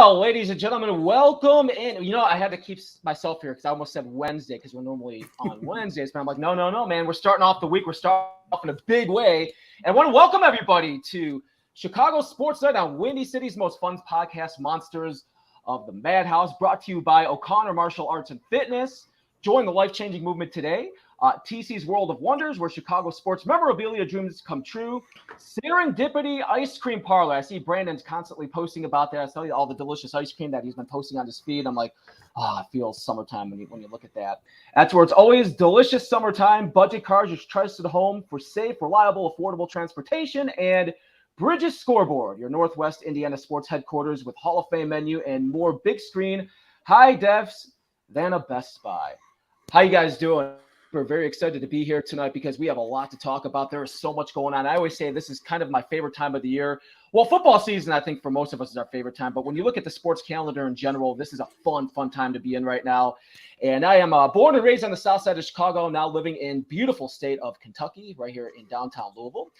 Well, ladies and gentlemen, welcome in. You know, I had to keep myself here because I almost said Wednesday because we're normally on Wednesdays. But I'm like, no, man. We're starting off the week. We're starting off in a big way. And I want to welcome everybody to Chicago Sports Night on Windy City's most fun podcast, Monsters of the Madhouse, brought to you by O'Connor Martial Arts and Fitness. Join the life-changing movement today. TC's World of Wonders, where Chicago sports memorabilia dreams come true. Serendipity Ice Cream Parlor. I see Brandon's constantly posting about that. I tell you all the delicious ice cream that he's been posting on his feed. I'm like, it feels summertime when you look at that. That's where it's always delicious summertime. Budget cars, your trusted home for safe, reliable, affordable transportation. And Bridges Scoreboard, your Northwest Indiana sports headquarters with Hall of Fame menu and more big screen, high defs than a Best Buy. How you guys doing? We're very excited to be here tonight because we have a lot to talk about. There is so much going on. I always say this is kind of my favorite time of the year. Well, football season, I think for most of us is our favorite time. But when you look at the sports calendar in general, this is a fun time to be in right now. And I am born and raised on the south side of Chicago, now living in beautiful state of Kentucky, right here in downtown Louisville.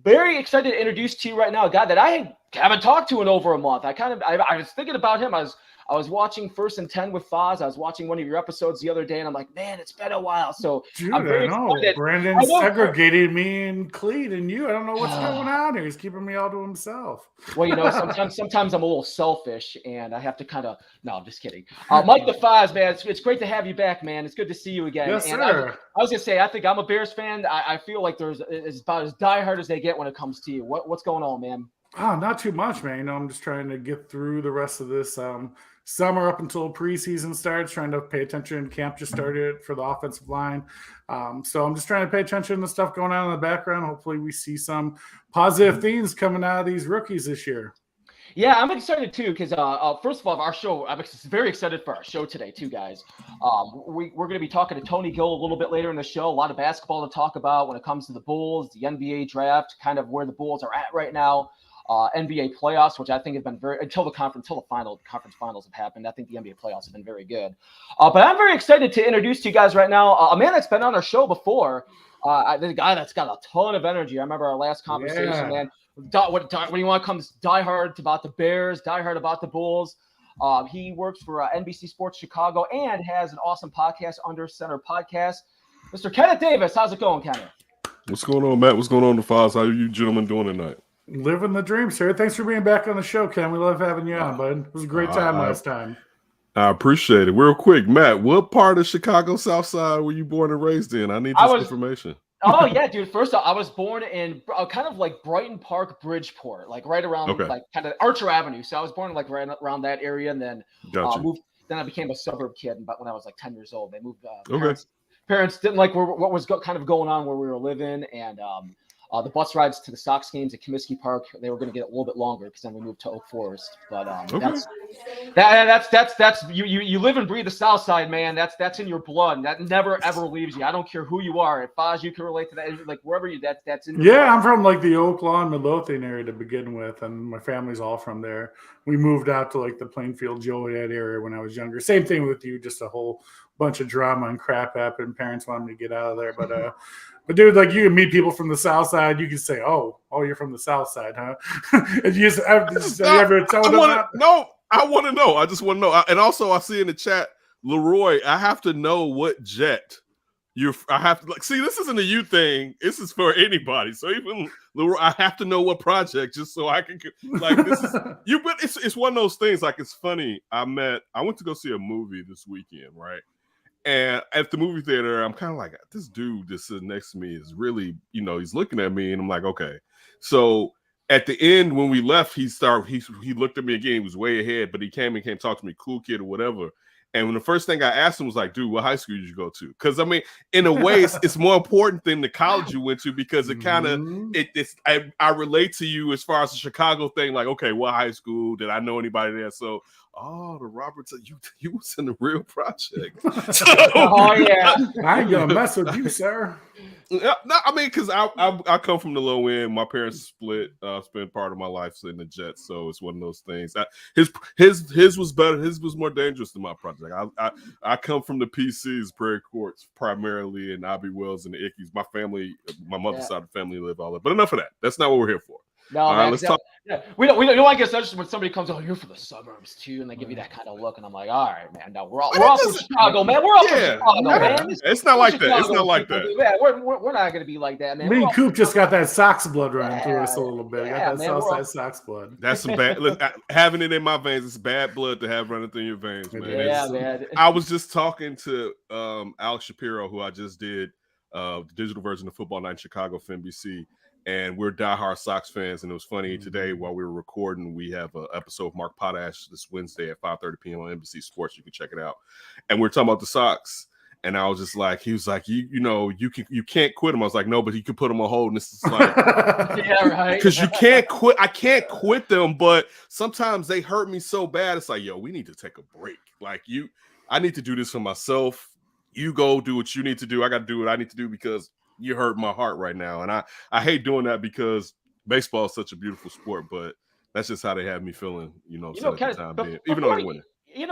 Very excited to introduce to you right now a guy that I haven't talked to in over a month. I was thinking about him. I was watching First and 10 with Foz. I was watching one of your episodes the other day, and I'm like, man, it's been a while. So Dude, I'm very excited. Brandon segregated me and Cleet and you. I don't know what's going on here. He's keeping me all to himself. Well, you know, sometimes I'm a little selfish, and I have to kind of – no, I'm just kidding. Mike the Foz, man, it's great to have you back, man. It's good to see you again. Yes, and sir. I was going to say, I think I'm a Bears fan. I feel like it's about as diehard as they get when it comes to you. What's going on, man? Oh, not too much, man. You know, I'm just trying to get through the rest of this summer up until preseason starts, trying to pay attention. Camp just started for the offensive line. So I'm just trying to pay attention to stuff going on in the background. Hopefully we see some positive themes coming out of these rookies this year. Yeah, I'm excited too because first of all, our show. I'm very excited for our show today too, guys. We're going to be talking to Tony Gill a little bit later in the show. A lot of basketball to talk about when it comes to the Bulls, the NBA draft, kind of where the Bulls are at right now. NBA playoffs, which I think have been until the conference finals have happened. I think the NBA playoffs have been very good. But I'm very excited to introduce to you guys right now a man that's been on our show before. The guy that's got a ton of energy. I remember our last conversation, man. When you want to come die hard about the Bears, die hard about the Bulls. He works for NBC Sports Chicago and has an awesome podcast, Under Center Podcast. Mr. Kenneth Davis, how's it going, Kenneth? What's going on, Matt? What's going on, the Foz? How are you gentlemen doing tonight? Living the dream, sir. Thanks for being back on the show, Ken. We love having you on, bud. It was a great time last time. I appreciate it. Real quick, Matt, what part of Chicago South Side were you born and raised in? I need this information. Oh, yeah, dude. First off, I was born in kind of like Brighton Park, Bridgeport, like right around like kind of Archer Avenue. So I was born like right around that area and then moved. Then I became a suburb kid. But when I was like 10 years old, they moved. Parents didn't like what was kind of going on where we were living. And the bus rides to the Sox games at Comiskey Park, they were going to get a little bit longer because then we moved to Oak Forest. But that's you live and breathe the South Side, man. That's in your blood. That never ever leaves you. I don't care who you are. If Foz, you can relate to that. Like wherever you, that's in. Yeah, I'm from like the Oak Lawn, Midlothian area to begin with, and my family's all from there. We moved out to like the Plainfield, Joliet area when I was younger. Same thing with you, just a whole bunch of drama and crap happened. Parents wanted me to get out of there, But dude, like you can meet people from the South Side. You can say, "Oh, you're from the South Side, huh?" And you just ever tell them that? No, I want to know. I just want to know. And also, I see in the chat, Leroy. I have to know what jet I have to see. This isn't a you thing. This is for anybody. So even Leroy, I have to know what project just so I can like this is you. But it's one of those things. Like it's funny. I went to go see a movie this weekend, right? And at the movie theater, I'm kind of like, this dude that's sitting next to me is really, he's looking at me, and I'm like, okay. So at the end, when we left, he looked at me again. He was way ahead, but he came talk to me, cool kid or whatever. And when the first thing I asked him was like, dude, what high school did you go to? Because I mean, in a way, it's more important than the college you went to because it kind of I relate to you as far as the Chicago thing. Like, okay, what high school? Did I know anybody there? So. Oh, the Roberts, you was in the real project. Oh yeah, I ain't gonna mess with you, sir. No, I mean, because I come from the low end. My parents split, spent part of my life in the Jets, so it's one of those things. His was better. His was more dangerous than my project. I come from the PCs, Prairie Courts, primarily, and Abbey Wells and the Ickies. My family, my mother's side of the family live all that. But enough of that. That's not what we're here for. No, All man. right, let's talk. Yeah, we don't want to get such when somebody comes, oh, you're for the suburbs too, and they give you that kind of look, and I'm like, all right, man. No, we're all from Chicago, man. We're all from Chicago, man. It's not like that. It's not like that. Yeah, we're not gonna be like that, man. Me and Coop just got that Sox blood running through us a little bit. Yeah, got that Southside Sox blood. That's some bad. Look, having it in my veins, it's bad blood to have running through your veins, man. Yeah, man. I was just talking to Alex Shapiro, who I just did the digital version of Football Night in Chicago for NBC. And we're diehard Sox fans, and it was funny today while we were recording. We have an episode of Mark Potash this Wednesday at 5:30 p.m. on NBC Sports. You can check it out. And we're talking about the Sox, and I was just like, he was like, you can't quit them. I was like, no, but you can put them on hold. And this is like, yeah, right. Because you can't quit. I can't quit them, but sometimes they hurt me so bad. It's like, yo, we need to take a break. Like I need to do this for myself. You go do what you need to do. I got to do what I need to do because you hurt my heart right now. And I hate doing that because baseball is such a beautiful sport, but that's just how they have me feeling, even though they're winning.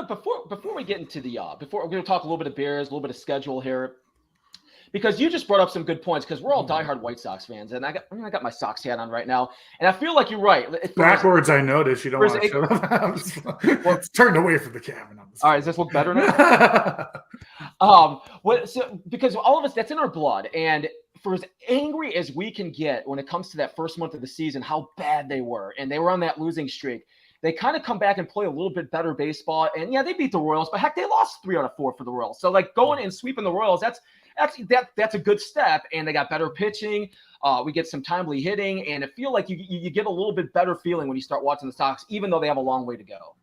Before we get into before we're going to talk a little bit of Bears, a little bit of schedule here, because you just brought up some good points because we're all diehard White Sox fans. And I got my Sox hat on right now. And I feel like you're right. Backwards, I noticed. You don't want to show them. Well, it's turned away from the camera. All right, does this look better now? Because all of us, that's in our blood. And for as angry as we can get when it comes to that first month of the season, how bad they were, and they were on that losing streak, they kind of come back and play a little bit better baseball. And yeah, they beat the Royals, but heck, they lost 3 out of 4 for the Royals. So like going and sweeping the Royals, that's a good step. And they got better pitching. We get some timely hitting, and I feel like you get a little bit better feeling when you start watching the Sox, even though they have a long way to go.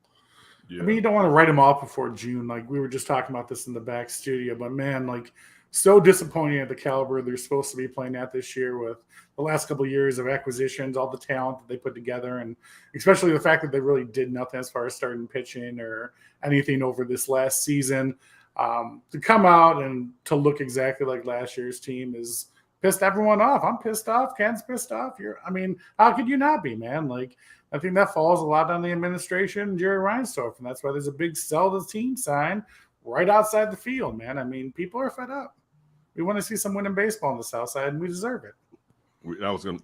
Yeah. I mean, you don't want to write them off before June. Like we were just talking about this in the back studio, but man, like so disappointing at the caliber they're supposed to be playing at this year with the last couple of years of acquisitions, all the talent that they put together, and especially the fact that they really did nothing as far as starting pitching or anything over this last season. To come out and to look exactly like last year's team is pissed everyone off. I'm pissed off. Ken's pissed off. How could you not be, man? Like, I think that falls a lot on the administration, Jerry Reinsdorf, and that's why there's a big sell the team sign right outside the field, man. I mean, people are fed up. We want to see some winning baseball on the South Side, and we deserve it.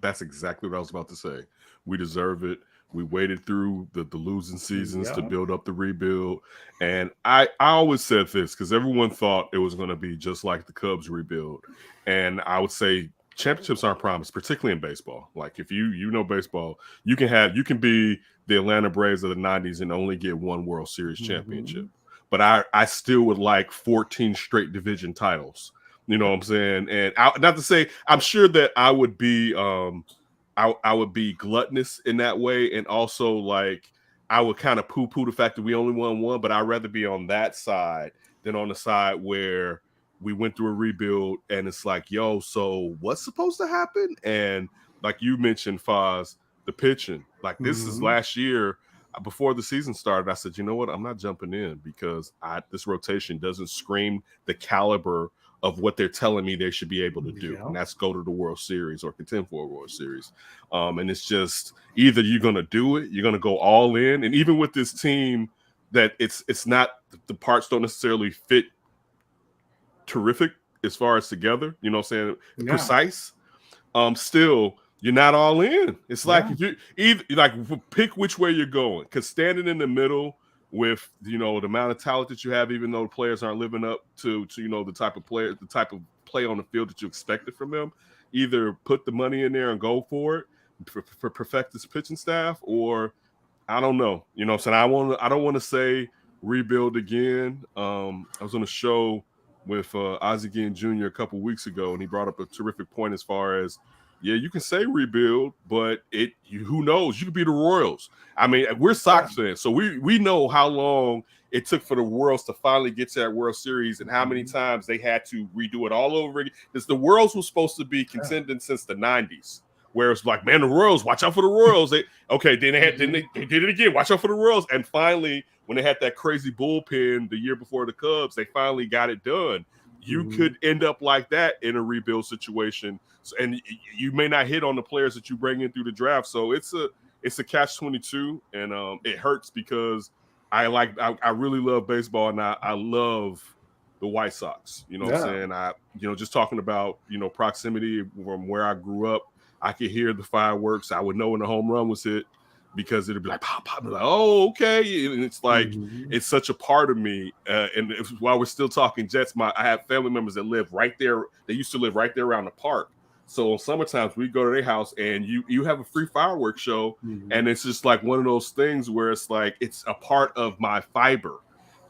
That's exactly what I was about to say. We deserve it. We waited through the losing seasons to build up the rebuild. And I always said this because everyone thought it was going to be just like the Cubs rebuild. And I would say championships aren't promised, particularly in baseball. Like if you know baseball, you can be the Atlanta Braves of the 90s and only get one World Series championship. But I still would like 14 straight division titles. You know what I'm saying? And not to say I'm sure that I would be I would be gluttonous in that way, and also like I would kind of poo-poo the fact that we only won one, but I'd rather be on that side than on the side where we went through a rebuild and it's like, yo, so what's supposed to happen? And like you mentioned, Foz, the pitching. Like this is last year before the season started. I said, you know what? I'm not jumping in because this rotation doesn't scream the caliber of what they're telling me they should be able to do. And that's go to the World Series or contend for a World Series. And it's just either you're going to do it, you're going to go all in. And even with this team that it's not, the parts don't necessarily fit terrific as far as together, you know what I'm saying? Precise. Still, you're not all in. It's like if you pick which way you're going, because standing in the middle with the amount of talent that you have, even though the players aren't living up to the type of play on the field that you expected from them, either put the money in there and go for it for perfect this pitching staff, or I don't know. You know what I'm saying? I don't want to say rebuild again. I was on a show with Ozzie Guillen Jr. a couple weeks ago, and he brought up a terrific point as far as, you can say rebuild, but who knows? You could be the Royals. I mean, we're Sox fans, so we know how long it took for the Royals to finally get to that World Series and how many times they had to redo it all over again. Because the Royals were supposed to be contending since the 90s, where it's like, man, the Royals, watch out for the Royals. They did it again, watch out for the Royals. And finally, when they had that crazy bullpen the year before the Cubs, they finally got it done. You could end up like that in a rebuild situation, and you may not hit on the players that you bring in through the draft. So it's a catch-22, and it hurts because I really love baseball, and I love the White Sox. You know what I'm saying? Just talking about proximity from where I grew up. I could hear the fireworks. I would know when the home run was hit because it'd be like pop, pop. I'm like, oh, okay. And it's like it's such a part of me. And while we're still talking Jets, I have family members that live right there. They used to live right there around the park. So on summer times, we go to their house and you have a free fireworks show. And it's just like one of those things where it's like it's a part of my fiber.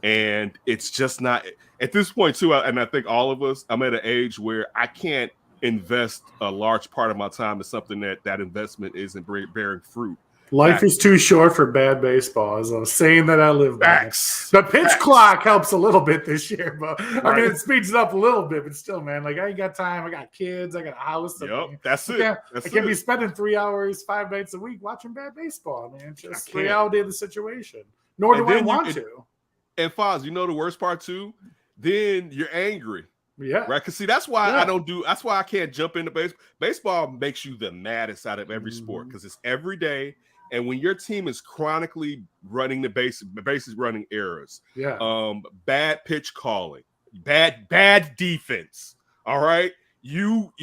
And it's just not at this point, too. And I think all of us, I'm at an age where I can't invest a large part of my time in something that investment isn't bearing fruit. Life is too short for bad baseball, is a saying that I live by. The pitch clock helps a little bit this year, but I mean, it speeds it up a little bit, but still, man, like I ain't got time. I got kids. I got a house. That's it. I can't be spending 3 hours, 5 nights a week watching bad baseball, man. It's just the reality of the situation. Nor do I want to. And Foz, you know the worst part too? Then you're angry. Yeah. Right. Because see, that's why that's why I can't jump into baseball. Baseball makes you the maddest out of every sport because it's every day. And when your team is chronically running the bases running errors, bad pitch calling, bad defense. All right. You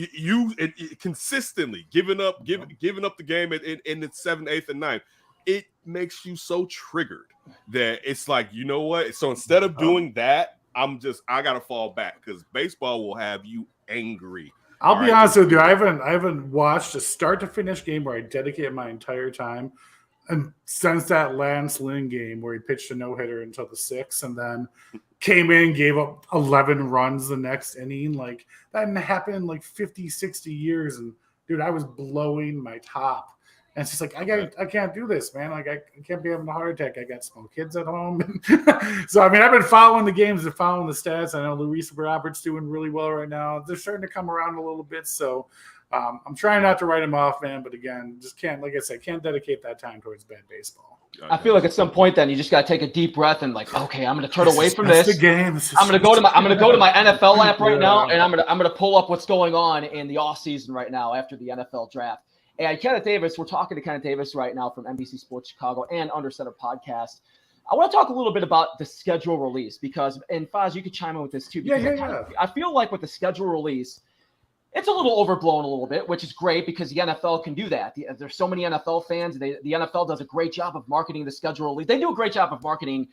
consistently giving up the game in the 7th, 8th, and 9th. It makes you so triggered that it's like, you know what? So instead of doing that, I gotta fall back because baseball will have you angry. I'll be honest with you. I haven't watched a start to finish game where I dedicated my entire time. And since that Lance Lynn game where he pitched a no-hitter until the 6th and then came in, gave up 11 runs the next inning, like that hadn't happened in like 50, 60 years. And dude, I was blowing my top. And it's just like, I can't do this, man. Like, I can't be having a heart attack. I got small kids at home. So, I mean, I've been following the games and following the stats. I know Luis Roberts doing really well right now. They're starting to come around a little bit. So, I'm trying not to write him off, man. But again, just can't, like I said, can't dedicate that time towards bad baseball. I feel like at some point then you just got to take a deep breath and like, okay, I'm going to turn away from this. The game. I'm going to go to my NFL app right now, and I'm going to pull up what's going on in the off season right now after the NFL draft. And Kenneth Davis, we're talking to Kenneth Davis right now from NBC Sports Chicago and Under Center Podcast. I want to talk a little bit about the schedule release because, and Foz, you could chime in with this too. I feel like with the schedule release, it's a little overblown a little bit, which is great because the NFL can do that. There's so many NFL fans. The NFL does a great job of marketing the schedule release. They do a great job of marketing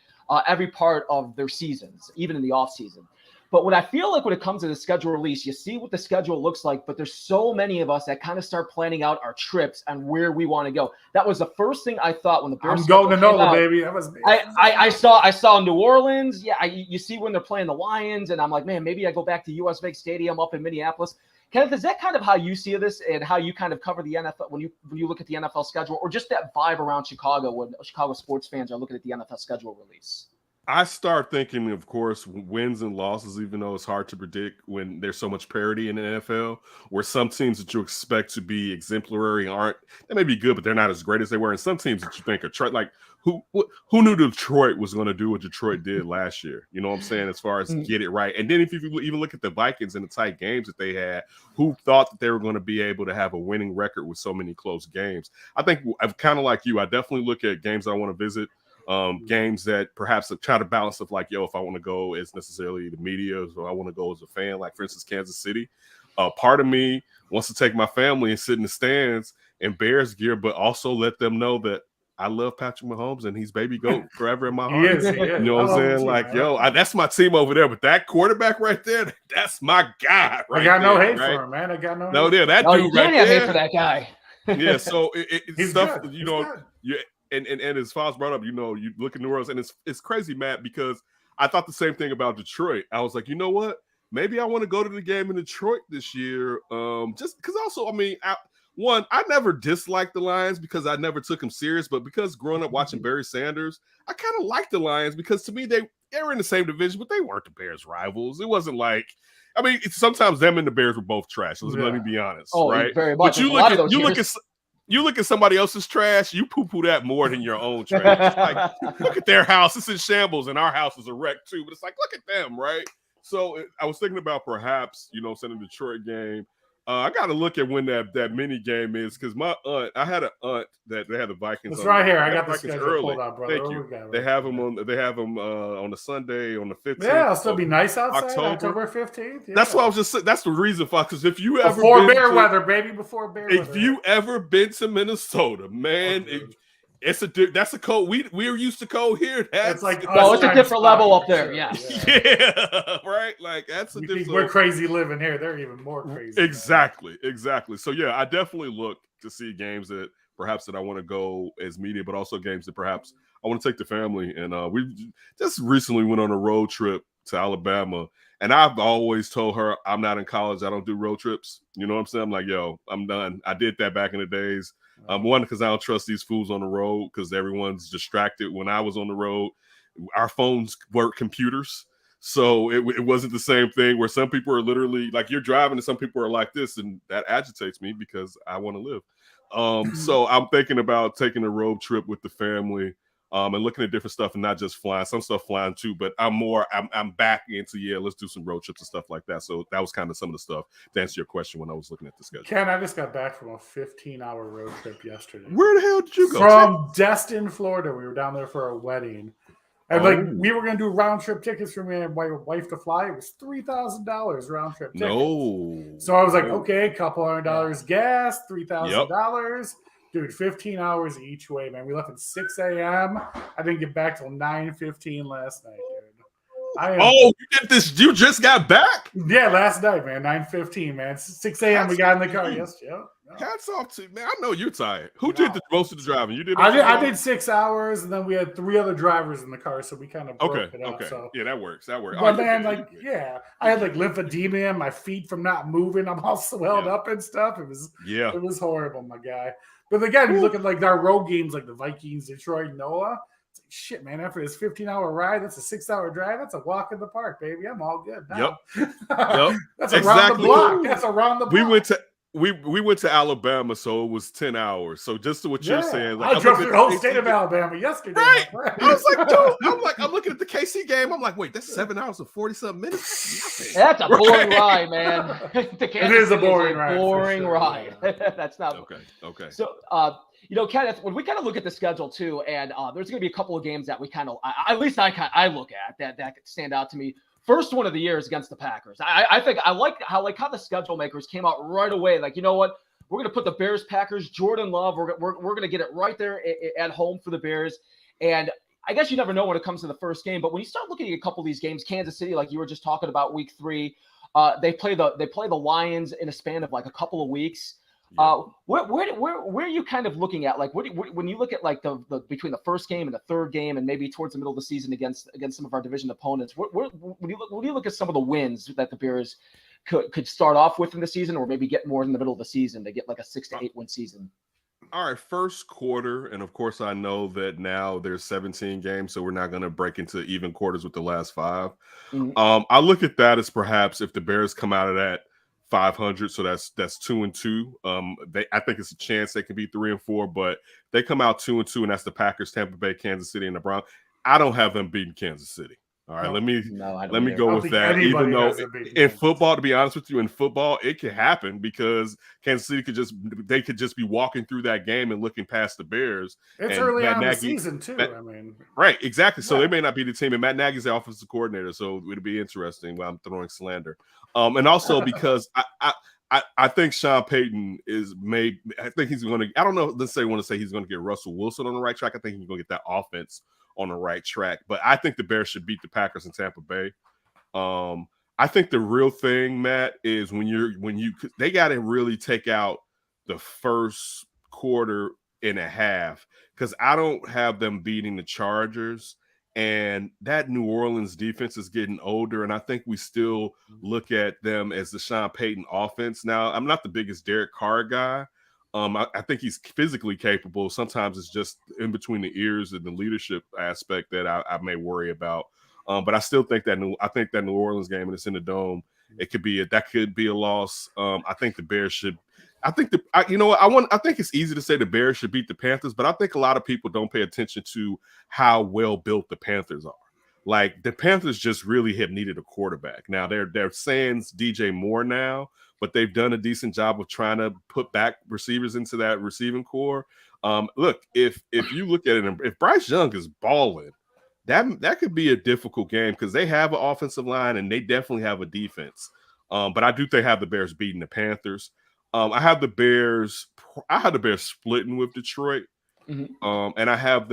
every part of their seasons, even in the off season. But what I feel like when it comes to the schedule release, you see what the schedule looks like, but there's so many of us that kind of start planning out our trips and where we want to go. That was the first thing I thought when the Bears. I'm going to NOLA, baby. That was me. I saw New Orleans. Yeah, you see when they're playing the Lions, and I'm like, man, maybe I go back to US Bank Stadium up in Minneapolis. Kenneth, is that kind of how you see this and how you kind of cover the NFL when you look at the NFL schedule, or just that vibe around Chicago when Chicago sports fans are looking at the NFL schedule release? I start thinking, of course, wins and losses, even though it's hard to predict when there's so much parity in the NFL, where some teams that you expect to be exemplary aren't. They may be good, but they're not as great as they were. And some teams that you think are like who knew Detroit was going to do what Detroit did last year? You know what I'm saying? As far as get it right. And then if you even look at the Vikings and the tight games that they had, who thought that they were going to be able to have a winning record with so many close games? I think I'm kind of like you. I definitely look at games I want to visit. Games that perhaps try to balance of like, if I want to go as necessarily the media or I want to go as a fan, like for instance, Kansas City. Part of me wants to take my family and sit in the stands in Bears gear, but also let them know that I love Patrick Mahomes and he's baby goat forever in my heart. He is. You know what I'm saying? Like, that's my team over there, but that quarterback right there, that's my guy. Right, I got no hate right? for him, man. I got no. No, that dude dude right there. there. Hate for that guy. Yeah, so it's stuff. Good. And as Foz brought up, you look at New Orleans, and it's crazy, Matt, because I thought the same thing about Detroit. I was like, you know what? Maybe I want to go to the game in Detroit this year. Just because also, I mean, I never disliked the Lions because I never took them serious, but because growing up watching Barry Sanders, I kind of liked the Lions because to me, they were in the same division, but they weren't the Bears' rivals. It wasn't like, I mean, sometimes them and the Bears were both trash. Let me be honest, right? Very much. But you look at somebody else's trash, you poo-poo that more than your own trash. It's like, look at their house. It's in shambles, and our house is a wreck too. But it's like, look at them, right? So I was thinking about perhaps, sending the Detroit game. I got to look at when that mini game is because my aunt, I had an aunt that they had the Vikings. It's right here. I got the Vikings schedule pulled out, brother. Thank you. They have them on the Sunday on the 15th. Yeah, it'll still be nice outside. October 15th. Yeah. That's what I was just saying. That's the reason for because if you ever before bear weather, baby, before bear weather. If you ever been to Minnesota, man. That's a cold. We're used to cold here. It's like it's a different level up there. Yeah. Right. Like that's a different. We're crazy living here. They're even more crazy. Exactly. So yeah, I definitely look to see games that perhaps that I want to go as media, but also games that perhaps I want to take the family. And we just recently went on a road trip to Alabama, and I've always told her I'm not in college. I don't do road trips. You know what I'm saying? I'm like, yo, I'm done. I did that back in the days. One, because I don't trust these fools on the road because everyone's distracted. When I was on the road, our phones were computers. So it wasn't the same thing where some people are literally like you're driving and some people are like this. And that agitates me because I want to live. So I'm thinking about taking a road trip with the family and looking at different stuff and not just flying. Some stuff flying too, but I'm back into, let's do some road trips and stuff like that. So that was kind of some of the stuff to answer your question when I was looking at the schedule. Ken, I just got back from a 15-hour road trip yesterday. Where the hell did you go? From Destin, Florida. We were down there for a wedding. And we were going to do round trip tickets for me and my wife to fly. It was $3,000 round trip tickets. No. So I was like, okay, a couple $100 gas, $3,000. Dude, 15 hours each way, man. We left at 6 a.m. I didn't get back till 9:15 last night, dude. You just got back? Yeah, last night, man. 9:15, man. 6 a.m. we got in the car. Yes, yeah. Hats off to man. I know you're tired. Who did most of the driving? You did. I did 6 hours, and then we had 3 other drivers in the car, so we kind of broke it up. Okay. So. Yeah, that works. But man, I had lymphedema in my feet from not moving. I'm all swelled up and stuff. It was horrible, my guy. But again, you look at our road games like the Vikings, Detroit, NOLA. It's like shit, man. After this 15-hour ride, that's a 6-hour drive. That's a walk in the park, baby. I'm all good now. Yep. That's around the block. That's around the block. We went to Alabama, so it was 10 hours. So just to what you're saying, I drove through the whole state of Alabama yesterday. Right. I was like, dude, I'm looking at the KC game. I'm like, wait, that's 7 hours and 40-something minutes. That's a boring ride, man. It is a boring ride. Boring ride. That's not okay. So, Kenneth, when we kind of look at the schedule too, and there's going to be a couple of games that we kind of, at least I look at that could stand out to me. First one of the year is against the Packers. I think I like how the schedule makers came out right away. Like, you know what? We're going to put the Bears, Packers, Jordan Love. We're going to get it right there at home for the Bears. And I guess you never know when it comes to the first game. But when you start looking at a couple of these games, Kansas City, like you were just talking about, week 3, they play the Lions in a span of like a couple of weeks. Yeah. Where are you kind of looking at? Like, when you look at like the between the first game and the third game, and maybe towards the middle of the season against some of our division opponents, when you look at some of the wins that the Bears could start off with in the season, or maybe get more in the middle of the season to get like a 6 to 8 win season? All right, first quarter, and of course I know that now there's 17 games, so we're not going to break into even quarters with the last 5. Mm-hmm. I look at that as perhaps if the Bears come out of that 500, so that's 2-2. I think it's a chance they can be 3-4, but they come out 2-2, and that's the Packers, Tampa Bay, Kansas City, and the Browns. I don't have them beating Kansas City. All right, let me go with that. Even though in football, to be honest with you, in football it could happen because Kansas City could just be walking through that game and looking past the Bears. It's early on in the season too. Right, exactly. So they may not be the team, and Matt Nagy's the offensive coordinator, so it would be interesting while I'm throwing slander. And also because I think Sean Payton I think he's going to. I don't know. Let's say want to say he's going to get Russell Wilson on the right track. I think he's going to get that offense on the right track, but I think the Bears should beat the Packers in Tampa Bay. I think the real thing, Matt, is they got to really take out the first quarter and a half, because I don't have them beating the Chargers, and that New Orleans defense is getting older, and I think we still look at them as the Sean Payton offense. Now, I'm not the biggest Derek Carr guy. I think he's physically capable. Sometimes it's just in between the ears and the leadership aspect that I may worry about. But I still think that New Orleans game, and it's in the Dome, that could be a loss. I think the Bears should. I think I think it's easy to say the Bears should beat the Panthers, but I think a lot of people don't pay attention to how well built the Panthers are. Like the Panthers just really have needed a quarterback. Now they're saying DJ Moore now, but they've done a decent job of trying to put back receivers into that receiving core. Look, if you look at it, if Bryce Young is balling, that could be a difficult game because they have an offensive line and they definitely have a defense. But I do think have the Bears beating the Panthers. I have the Bears splitting with Detroit. Mm-hmm. And I have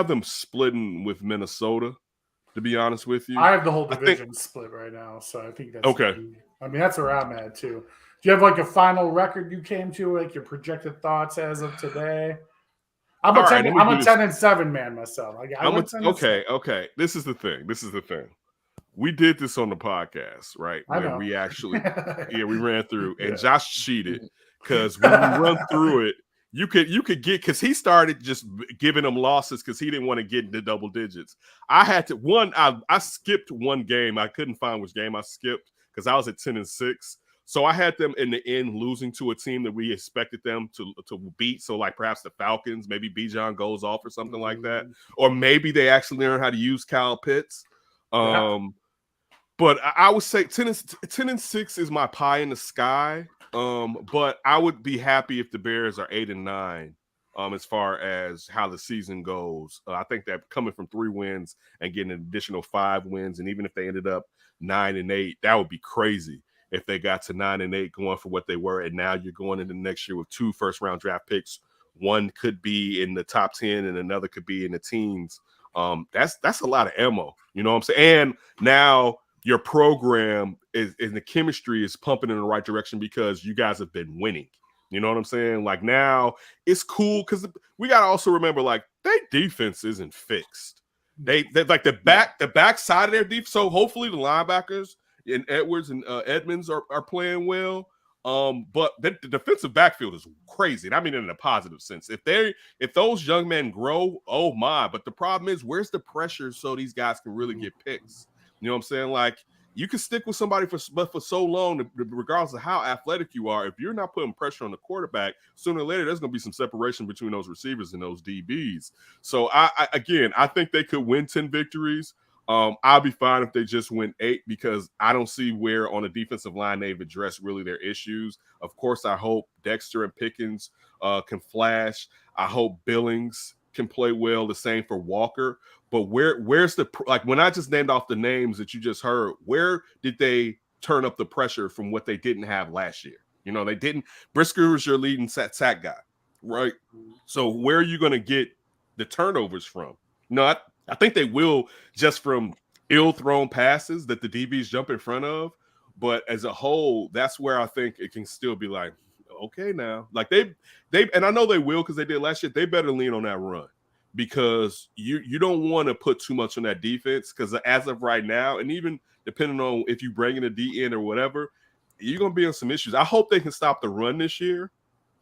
them splitting with Minnesota, to be honest with you. I have the whole division split right now, so I think that's okay. I mean, that's where I'm at too. Do you have like a final record you came to, like your projected thoughts as of today? I'm a 10-7 man myself. Okay. This is the thing. We did this on the podcast, right? Where we actually, we ran through, and Josh cheated because when we run through it, you could get, because he started just giving them losses because he didn't want to get into double digits. I had to I skipped one game. I couldn't find which game I skipped because I was at 10-6. So I had them in the end losing to a team that we expected them to beat. So like perhaps the Falcons, maybe Bijan goes off or something like that. Or maybe they actually learn how to use Kyle Pitts. But I would say 10-6 is my pie in the sky. But I would be happy if the Bears are 8-9 as far as how the season goes. I think that coming from 3 wins and getting an additional 5 wins, and even if they ended up 9-8, that would be crazy. If they got to 9-8 going for what they were, and now you're going into next year with 2 first-round draft picks. One could be in the top 10 and another could be in the teens. That's a lot of ammo. You know what I'm saying? And now your program is the chemistry is pumping in the right direction because you guys have been winning. You know what I'm saying? Like now it's cool because we got to also remember like their defense isn't fixed. They like the back side of their defense. So hopefully the linebackers and Edwards and Edmonds are playing well. But the defensive backfield is crazy. And I mean, in a positive sense, if those young men grow, oh my, but the problem is where's the pressure so these guys can really get picks? You know what I'm saying? Like you can stick with somebody for so long, regardless of how athletic you are. If you're not putting pressure on the quarterback, sooner or later, there's going to be some separation between those receivers and those DBs. So I think they could win 10 victories. I'll be fine if they just win 8 because I don't see where on the defensive line they've addressed really their issues. Of course, I hope Dexter and Pickens can flash. I hope Billings can play well. The same for Walker. But where's the like when I just named off the names that you just heard? Where did they turn up the pressure from what they didn't have last year? You know, they didn't. Brisker was your leading sack guy, right? So where are you going to get the turnovers from? No, I think they will just from ill-thrown passes that the DBs jump in front of. But as a whole, that's where I think it can still be like, okay, now. Like they and I know they will because they did last year. They better lean on that run because you don't want to put too much on that defense because as of right now, and even depending on if you bring in a D in or whatever, you're going to be on some issues. I hope they can stop the run this year.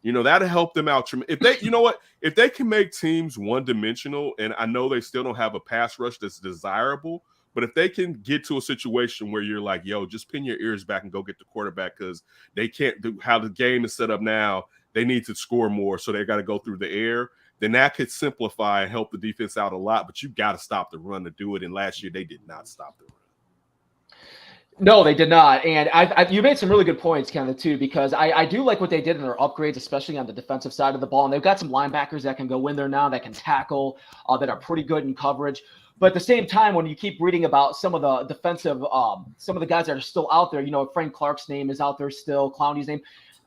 You know, that'll help them out. If they, you know what, if they can make teams one-dimensional, and I know they still don't have a pass rush that's desirable, but if they can get to a situation where you're like, yo, just pin your ears back and go get the quarterback because they can't do how the game is set up now. They need to score more, so they got to go through the air. Then that could simplify and help the defense out a lot, but you got to stop the run to do it. And last year they did not stop the run. No, they did not. And you made some really good points, Kenneth, too, because I do like what they did in their upgrades, especially on the defensive side of the ball. And they've got some linebackers that can go in there now, that can tackle, that are pretty good in coverage. But at the same time, when you keep reading about some of the defensive, some of the guys that are still out there, you know, Frank Clark's name is out there still, Clowney's name.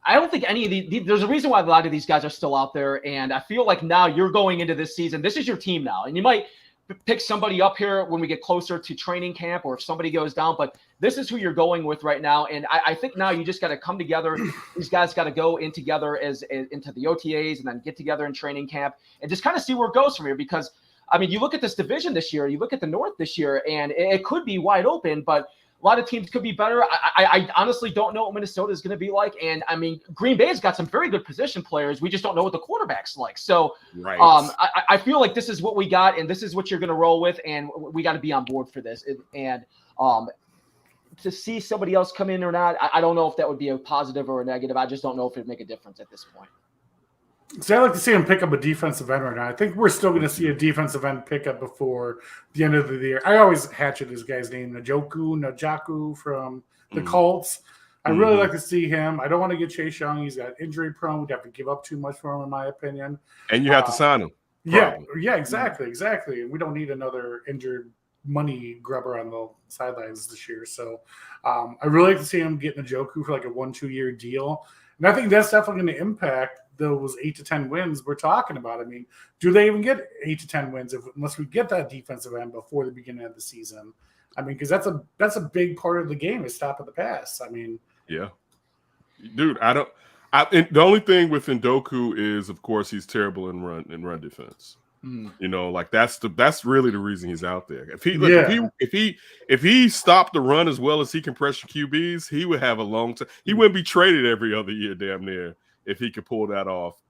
I don't think any of these – there's a reason why a lot of these guys are still out there. And I feel like now you're going into this season. This is your team now. And you might pick somebody up here when we get closer to training camp or if somebody goes down. But this is who you're going with right now. And I think now you just got to come together. These guys got to go in together into the OTAs and then get together in training camp and just kind of see where it goes from here. Because, I mean, you look at this division this year, you look at the North this year, and it could be wide open, but a lot of teams could be better. I honestly don't know what Minnesota is going to be like. And, I mean, Green Bay's got some very good position players. We just don't know what the quarterback's like. So right. I feel like this is what we got, and this is what you're going to roll with, and we got to be on board for this. And to see somebody else come in or not, I don't know if that would be a positive or a negative. I just don't know if it would make a difference at this point. So I like to see him pick up a defensive end right now. I think we're still going to see a defensive end pickup before the end of the year. I always hatchet this guy's name, Njoku from the Colts. I really like to see him. I don't want to get Chase Young. He's got injury prone. We'd have to give up too much for him, in my opinion. And you have to sign him. Probably. Yeah, exactly. We don't need another injured money grubber on the sidelines this year. So I really like to see him get Njoku for like a 1-2 year deal. And I think that's definitely going to impact those 8 to 10 wins we're talking about. I mean, do they even get 8 to 10 wins unless we get that defensive end before the beginning of the season? I mean, because that's a big part of the game is stopping the pass. I mean, yeah, dude, the only thing with Njoku is, of course, he's terrible in run defense. You know, like that's really the reason he's out there. If he stopped the run as well as he can pressure QBs, he would have a long time. He wouldn't be traded every other year, damn near, if he could pull that off.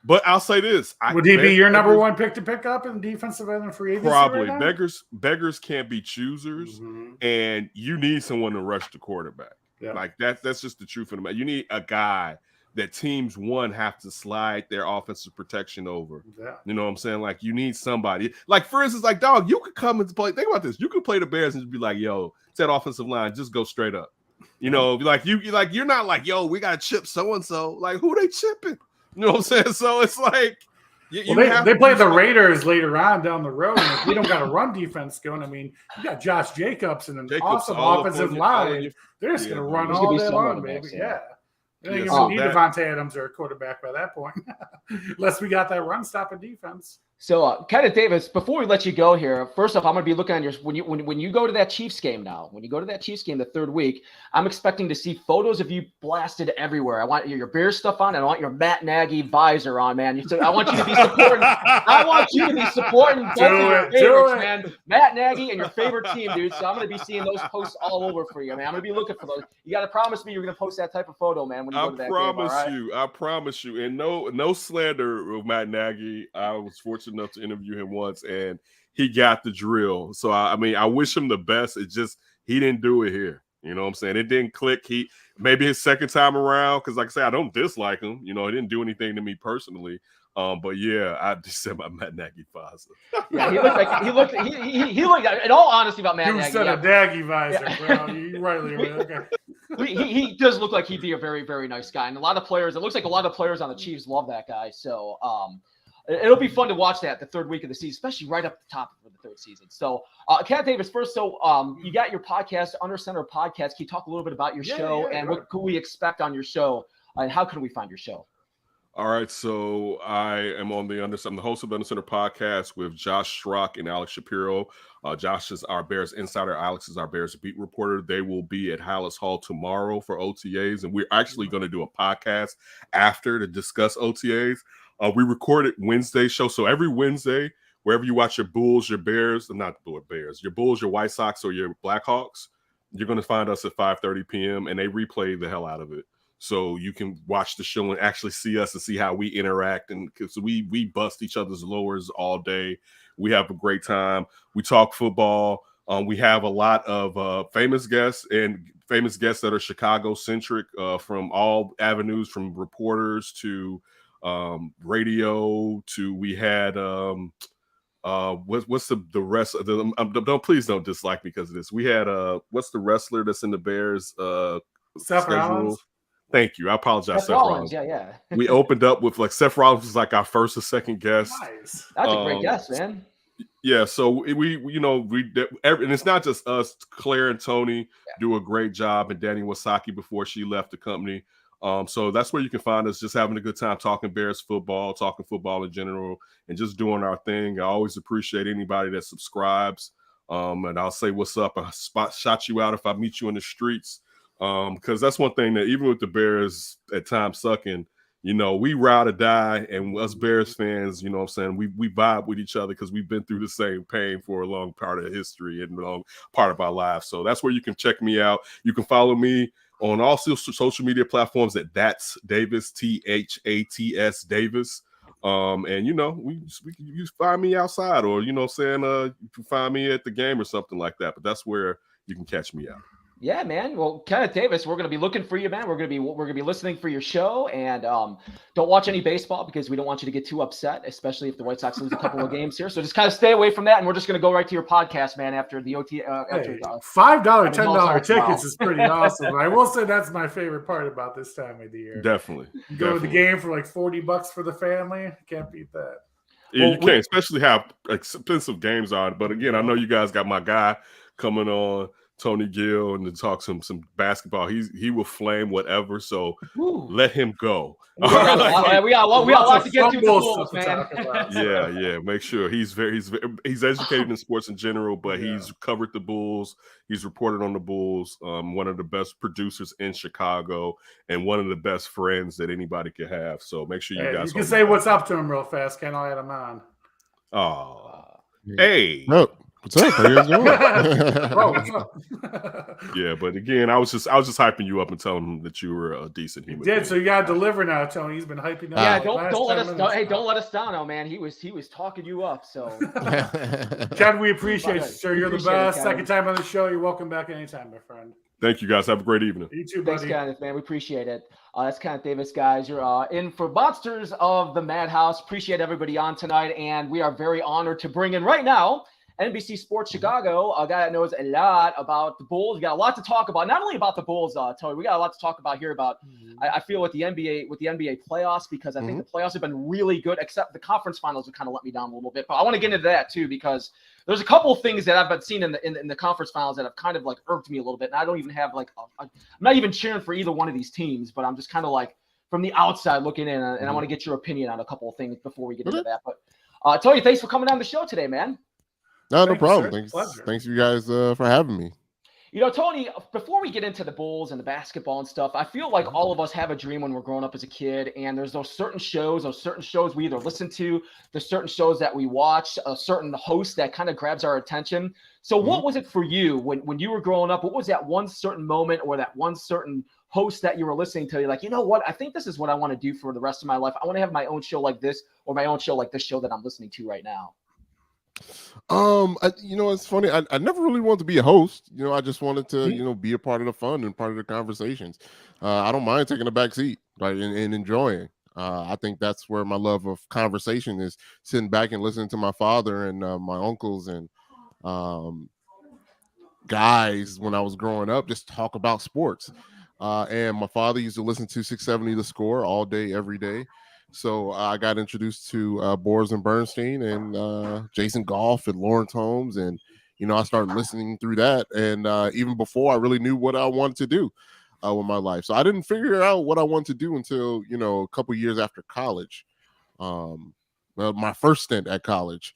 But I'll say this: would he be your number one pick to pick up in defensive end and free agency? Probably. Right Beggars can't be choosers, and you need someone to rush the quarterback. Yeah. Like that's just the truth of the matter. You need a guy that teams have to slide their offensive protection over. Yeah. You know what I'm saying? Like, you need somebody. Like, for instance, like, dog, you could come and play. Think about this. You could play the Bears and just be like, yo, it's that offensive line. Just go straight up. You know, like, you're not like, yo, we got to chip so-and-so. Like, who they chipping? You know what I'm saying? So it's like, they play the Raiders later on down the road. And if we don't got a run defense going, I mean, you got Josh Jacobs and an awesome offensive line. They're just going to run all day long, baby. Yeah. They don't even need Devontae Adams or a quarterback by that point, unless we got that run-stopping defense. So, Kenneth Davis, before we let you go here, first off, I'm going to be looking on your when you go to that Chiefs game now. When you go to that Chiefs game the third week, I'm expecting to see photos of you blasted everywhere. I want your Bears stuff on, and I want your Matt Nagy visor on, man. I want you to be supporting. I want you to be supporting both of your favorites, man. Matt Nagy and your favorite team, dude. So I'm going to be seeing those posts all over for you, man. I'm going to be looking for those. You got to promise me you're going to post that type of photo, man. When you go to that game, I promise you. And no slander of Matt Nagy. I was fortunate enough to interview him once, and he got the drill. So I mean, I wish him the best. It just he didn't do it here. You know what I'm saying? It didn't click. He maybe his second time around, because like I say, I don't dislike him. You know, he didn't do anything to me personally. But yeah, I just said my Matt Nagy visor. Yeah, he looked in all honesty about Matt Nagy. You said a Nagy visor, bro. You rightly okay. He does look like he'd be a very, very nice guy. And it looks like a lot of players on the Chiefs love that guy. So it'll be fun to watch that the third week of the season, especially right up the top of the third season. So, Kenneth Davis, first, you got your podcast, Under Center Podcast. Can you talk a little bit about your show and what can we expect on your show? And how can we find your show? All right, so I am on I'm the host of the Under Center Podcast with Josh Schrock and Alex Shapiro. Josh is our Bears insider. Alex is our Bears beat reporter. They will be at Hallis Hall tomorrow for OTAs, and we're actually going to do a podcast after to discuss OTAs. We recorded Wednesday show, so every Wednesday, wherever you watch your Bulls, your Bears, not the Bears, your Bulls, your White Sox, or your Blackhawks, you're going to find us at 5:30 p.m., and they replay the hell out of it. So you can watch the show and actually see us and see how we interact. And because we bust each other's lowers all day. We have a great time. We talk football. We have a lot of famous guests that are Chicago-centric from all avenues, from reporters to radio to we had what's the rest of the please don't dislike me because of this. We had what's the wrestler that's in the Bears Seth Rollins. Thank you. I apologize, Seth Rollins. Yeah. We opened up with like Seth Rollins was like our first or second guest. Nice. That's a great guest, man. Yeah, so we and it's not just us. Claire and Tony do a great job, and Danny Wasaki before she left the company. So that's where you can find us, just having a good time talking Bears football, talking football in general, and just doing our thing. I always appreciate anybody that subscribes. And I'll say what's up. I shot you out if I meet you in the streets. Because that's one thing that even with the Bears at times sucking, we ride or die, and us Bears fans, you know what I'm saying, we vibe with each other because we've been through the same pain for a long part of history and a long part of our lives. So that's where you can check me out. You can follow me on all social media platforms at That's Davis, THATS Davis. And you find me outside, or you can find me at the game or something like that. But that's where you can catch me out. Yeah, man. Well, Kenneth Davis, we're gonna be looking for you, man. We're gonna be listening for your show, and don't watch any baseball because we don't want you to get too upset, especially if the White Sox lose a couple of games here. So just kind of stay away from that, and we're just gonna go right to your podcast, man. After the OT, after $5, the $10 tickets tomorrow. is pretty awesome. I will say that's my favorite part about this time of the year. Definitely. You go to the game for like $40 for the family. Can't beat that. Yeah, you can't, especially have expensive games on. But again, I know you guys got my guy coming on, Tony Gill, and to talk some basketball. He will flame whatever. So let him go. We got a lot to get to the Bulls, man. Yeah. Make sure he's educated in sports in general, but he's covered the Bulls. He's reported on the Bulls. One of the best producers in Chicago, and one of the best friends that anybody could have. So make sure you guys. You can say what's up to him real fast. Can I add him on? Hey. No. What's up? How you guys doing? What's up? Yeah, but again, I was just hyping you up and telling him that you were a decent human being. So you got to deliver now, Tony. He's been hyping up. Yeah, don't let us down. Hey, don't let us down, oh man. He was talking you up. So, Ken, we appreciate you, sir. You're the best. Second time on the show. You're welcome back anytime, my friend. Thank you, guys. Have a great evening. You too, buddy. Thanks, Kenneth, man. We appreciate it. That's Kenneth Davis, guys. You're in for Monsters of the Madhouse. Appreciate everybody on tonight, and we are very honored to bring in right now NBC Sports Chicago, a guy that knows a lot about the Bulls. We got a lot to talk about, not only about the Bulls, Tony. We got a lot to talk about here about. I feel with the NBA playoffs, because I think the playoffs have been really good, except the conference finals have kind of let me down a little bit. But I want to get into that too, because there's a couple of things that I've been seeing in the conference finals that have kind of like irked me a little bit. And I don't even have I'm not even cheering for either one of these teams, but I'm just kind of like from the outside looking in, and I want to get your opinion on a couple of things before we get into that. But Tony, thanks for coming on the show today, man. No problem. Thanks you guys for having me. You know, Tony, before we get into the Bulls and the basketball and stuff, I feel like all of us have a dream when we're growing up as a kid, and there's those certain shows we either listen to, there's certain shows that we watch, a certain host that kind of grabs our attention. So what was it for you when you were growing up? What was that one certain moment or that one certain host that you were listening to? You're like, you know what? I think this is what I want to do for the rest of my life. I want to have my own show like this, or my own show like this show that I'm listening to right now. It's funny. I never really wanted to be a host. I just wanted to, be a part of the fun and part of the conversations. I don't mind taking a back seat, right, and enjoying. I think that's where my love of conversation is, sitting back and listening to my father and my uncles and guys when I was growing up just talk about sports. And my father used to listen to 670 The Score all day, every day. So I got introduced to Boris and Bernstein and Jason Goff and Lawrence Holmes. And, I started listening through that. And even before I really knew what I wanted to do with my life. So I didn't figure out what I wanted to do until, a couple years after college. My first stint at college,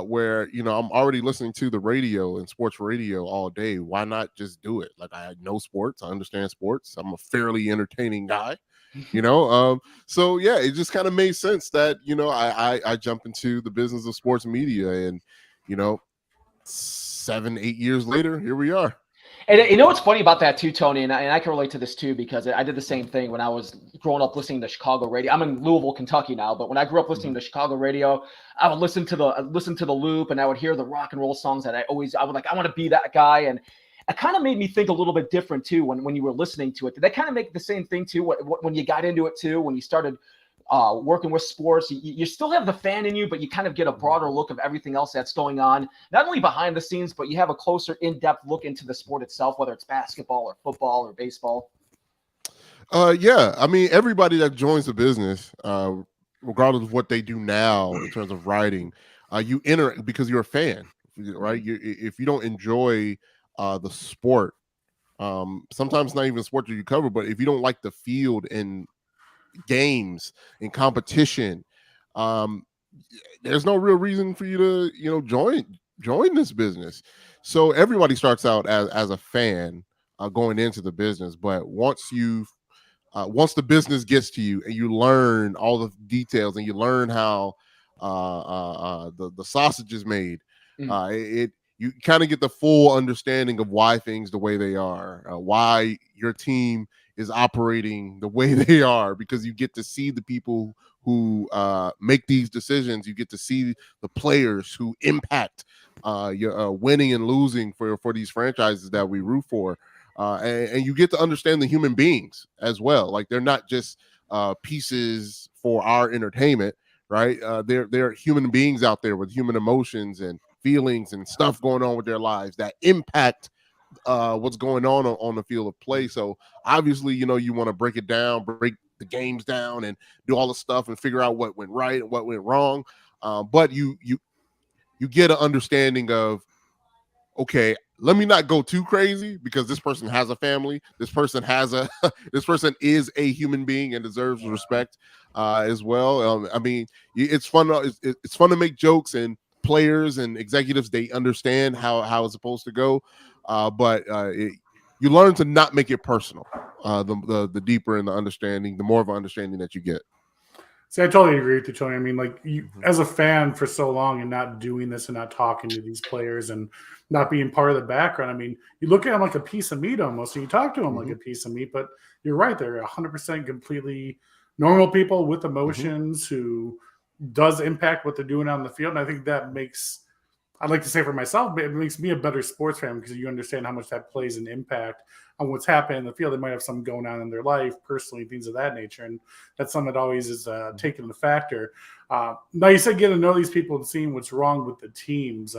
where, I'm already listening to the radio and sports radio all day. Why not just do it? Like, I know sports. I understand sports. I'm a fairly entertaining guy. So yeah, it just kind of made sense that I jump into the business of sports media, and 7-8 years later, here we are. And what's funny about that too, Tony, and I can relate to this too, because I did the same thing when I was growing up listening to Chicago radio. I'm in Louisville, Kentucky now, but when I grew up listening to Chicago radio, I would listen to the Loop, and I would hear the rock and roll songs that I want to be that guy. And it kind of made me think a little bit different too when you were listening to it. Did that kind of make the same thing too when you got into it too, when you started working with sports? You still have the fan in you, but you kind of get a broader look of everything else that's going on, not only behind the scenes, but you have a closer, in-depth look into the sport itself, whether it's basketball or football or baseball. Yeah, I mean, everybody that joins the business, regardless of what they do now in terms of writing, you enter because you're a fan, right? If you don't enjoy the sport, sometimes not even the sport that you cover, but if you don't like the field and games and competition, there's no real reason for you to join this business. So everybody starts out as a fan going into the business, but once the business gets to you and you learn all the details and you learn how the sausage is made, you kind of get the full understanding of why things the way they are, why your team is operating the way they are, because you get to see the people who make these decisions. You get to see the players who impact your winning and losing for these franchises that we root for. and you get to understand the human beings as well. Like they're not just pieces for our entertainment, right? They're human beings out there with human emotions and feelings and stuff going on with their lives that impact what's going on the field of play. So obviously, you want to break it down, break the games down, and do all the stuff and figure out what went right and what went wrong. But you get an understanding of, okay, let me not go too crazy because this person has a family. This person this person is a human being and deserves respect as well. I mean, it's fun. It's fun to make jokes, and players and executives, they understand how it's supposed to go. But you learn to not make it personal. The deeper in the understanding, the more of an understanding that you get. See, I totally agree with you, Tony. I mean, like as a fan for so long and not doing this and not talking to these players and not being part of the background. I mean, you look at them like a piece of meat almost, and you talk to them like a piece of meat. But you're right; they're 100% completely normal people with emotions who does impact what they're doing on the field. And I think that makes, I'd like to say for myself, it makes me a better sports fan because you understand how much that plays an impact on what's happening in the field. They might have something going on in their life, personally, things of that nature. And that's something that always is taken the factor. Now, you said getting to know these people and seeing what's wrong with the teams.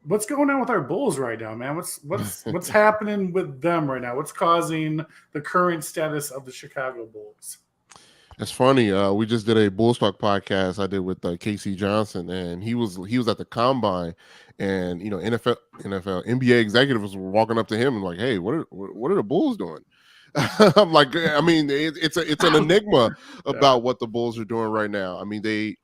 What's going on with our Bulls right now, man? What's happening with them right now? What's causing the current status of the Chicago Bulls? It's funny. We just did a Bulls Talk podcast I did with Casey Johnson, and he was at the combine, and NFL, NBA executives were walking up to him and like, "Hey, what are the Bulls doing?" I'm like, I mean, it's an enigma about what the Bulls are doing right now. I mean, they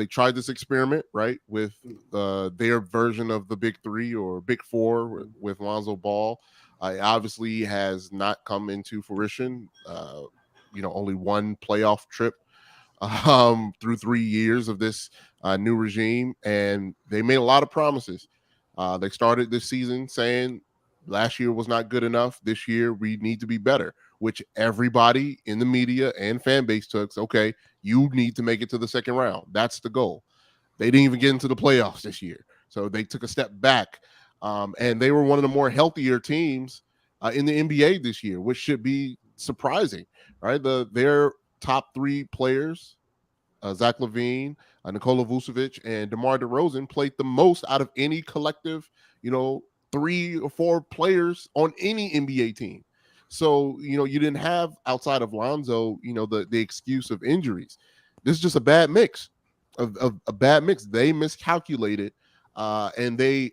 tried this experiment, right, with their version of the Big Three or Big Four with Lonzo Ball. Obviously has not come into fruition. Only one playoff trip through 3 years of this new regime, and they made a lot of promises. They started this season saying last year was not good enough. This year we need to be better, which everybody in the media and fan base took. Okay, you need to make it to the second round. That's the goal. They didn't even get into the playoffs this year, so they took a step back, and they were one of the more healthier teams in the NBA this year, which should be surprising, right? Their top three players, Zach LaVine, Nikola Vucevic, and DeMar DeRozan, played the most out of any collective, 3 or 4 players on any NBA team. So, you didn't have, outside of Lonzo, the excuse of injuries. This is just a bad mix of a bad mix. They miscalculated, and they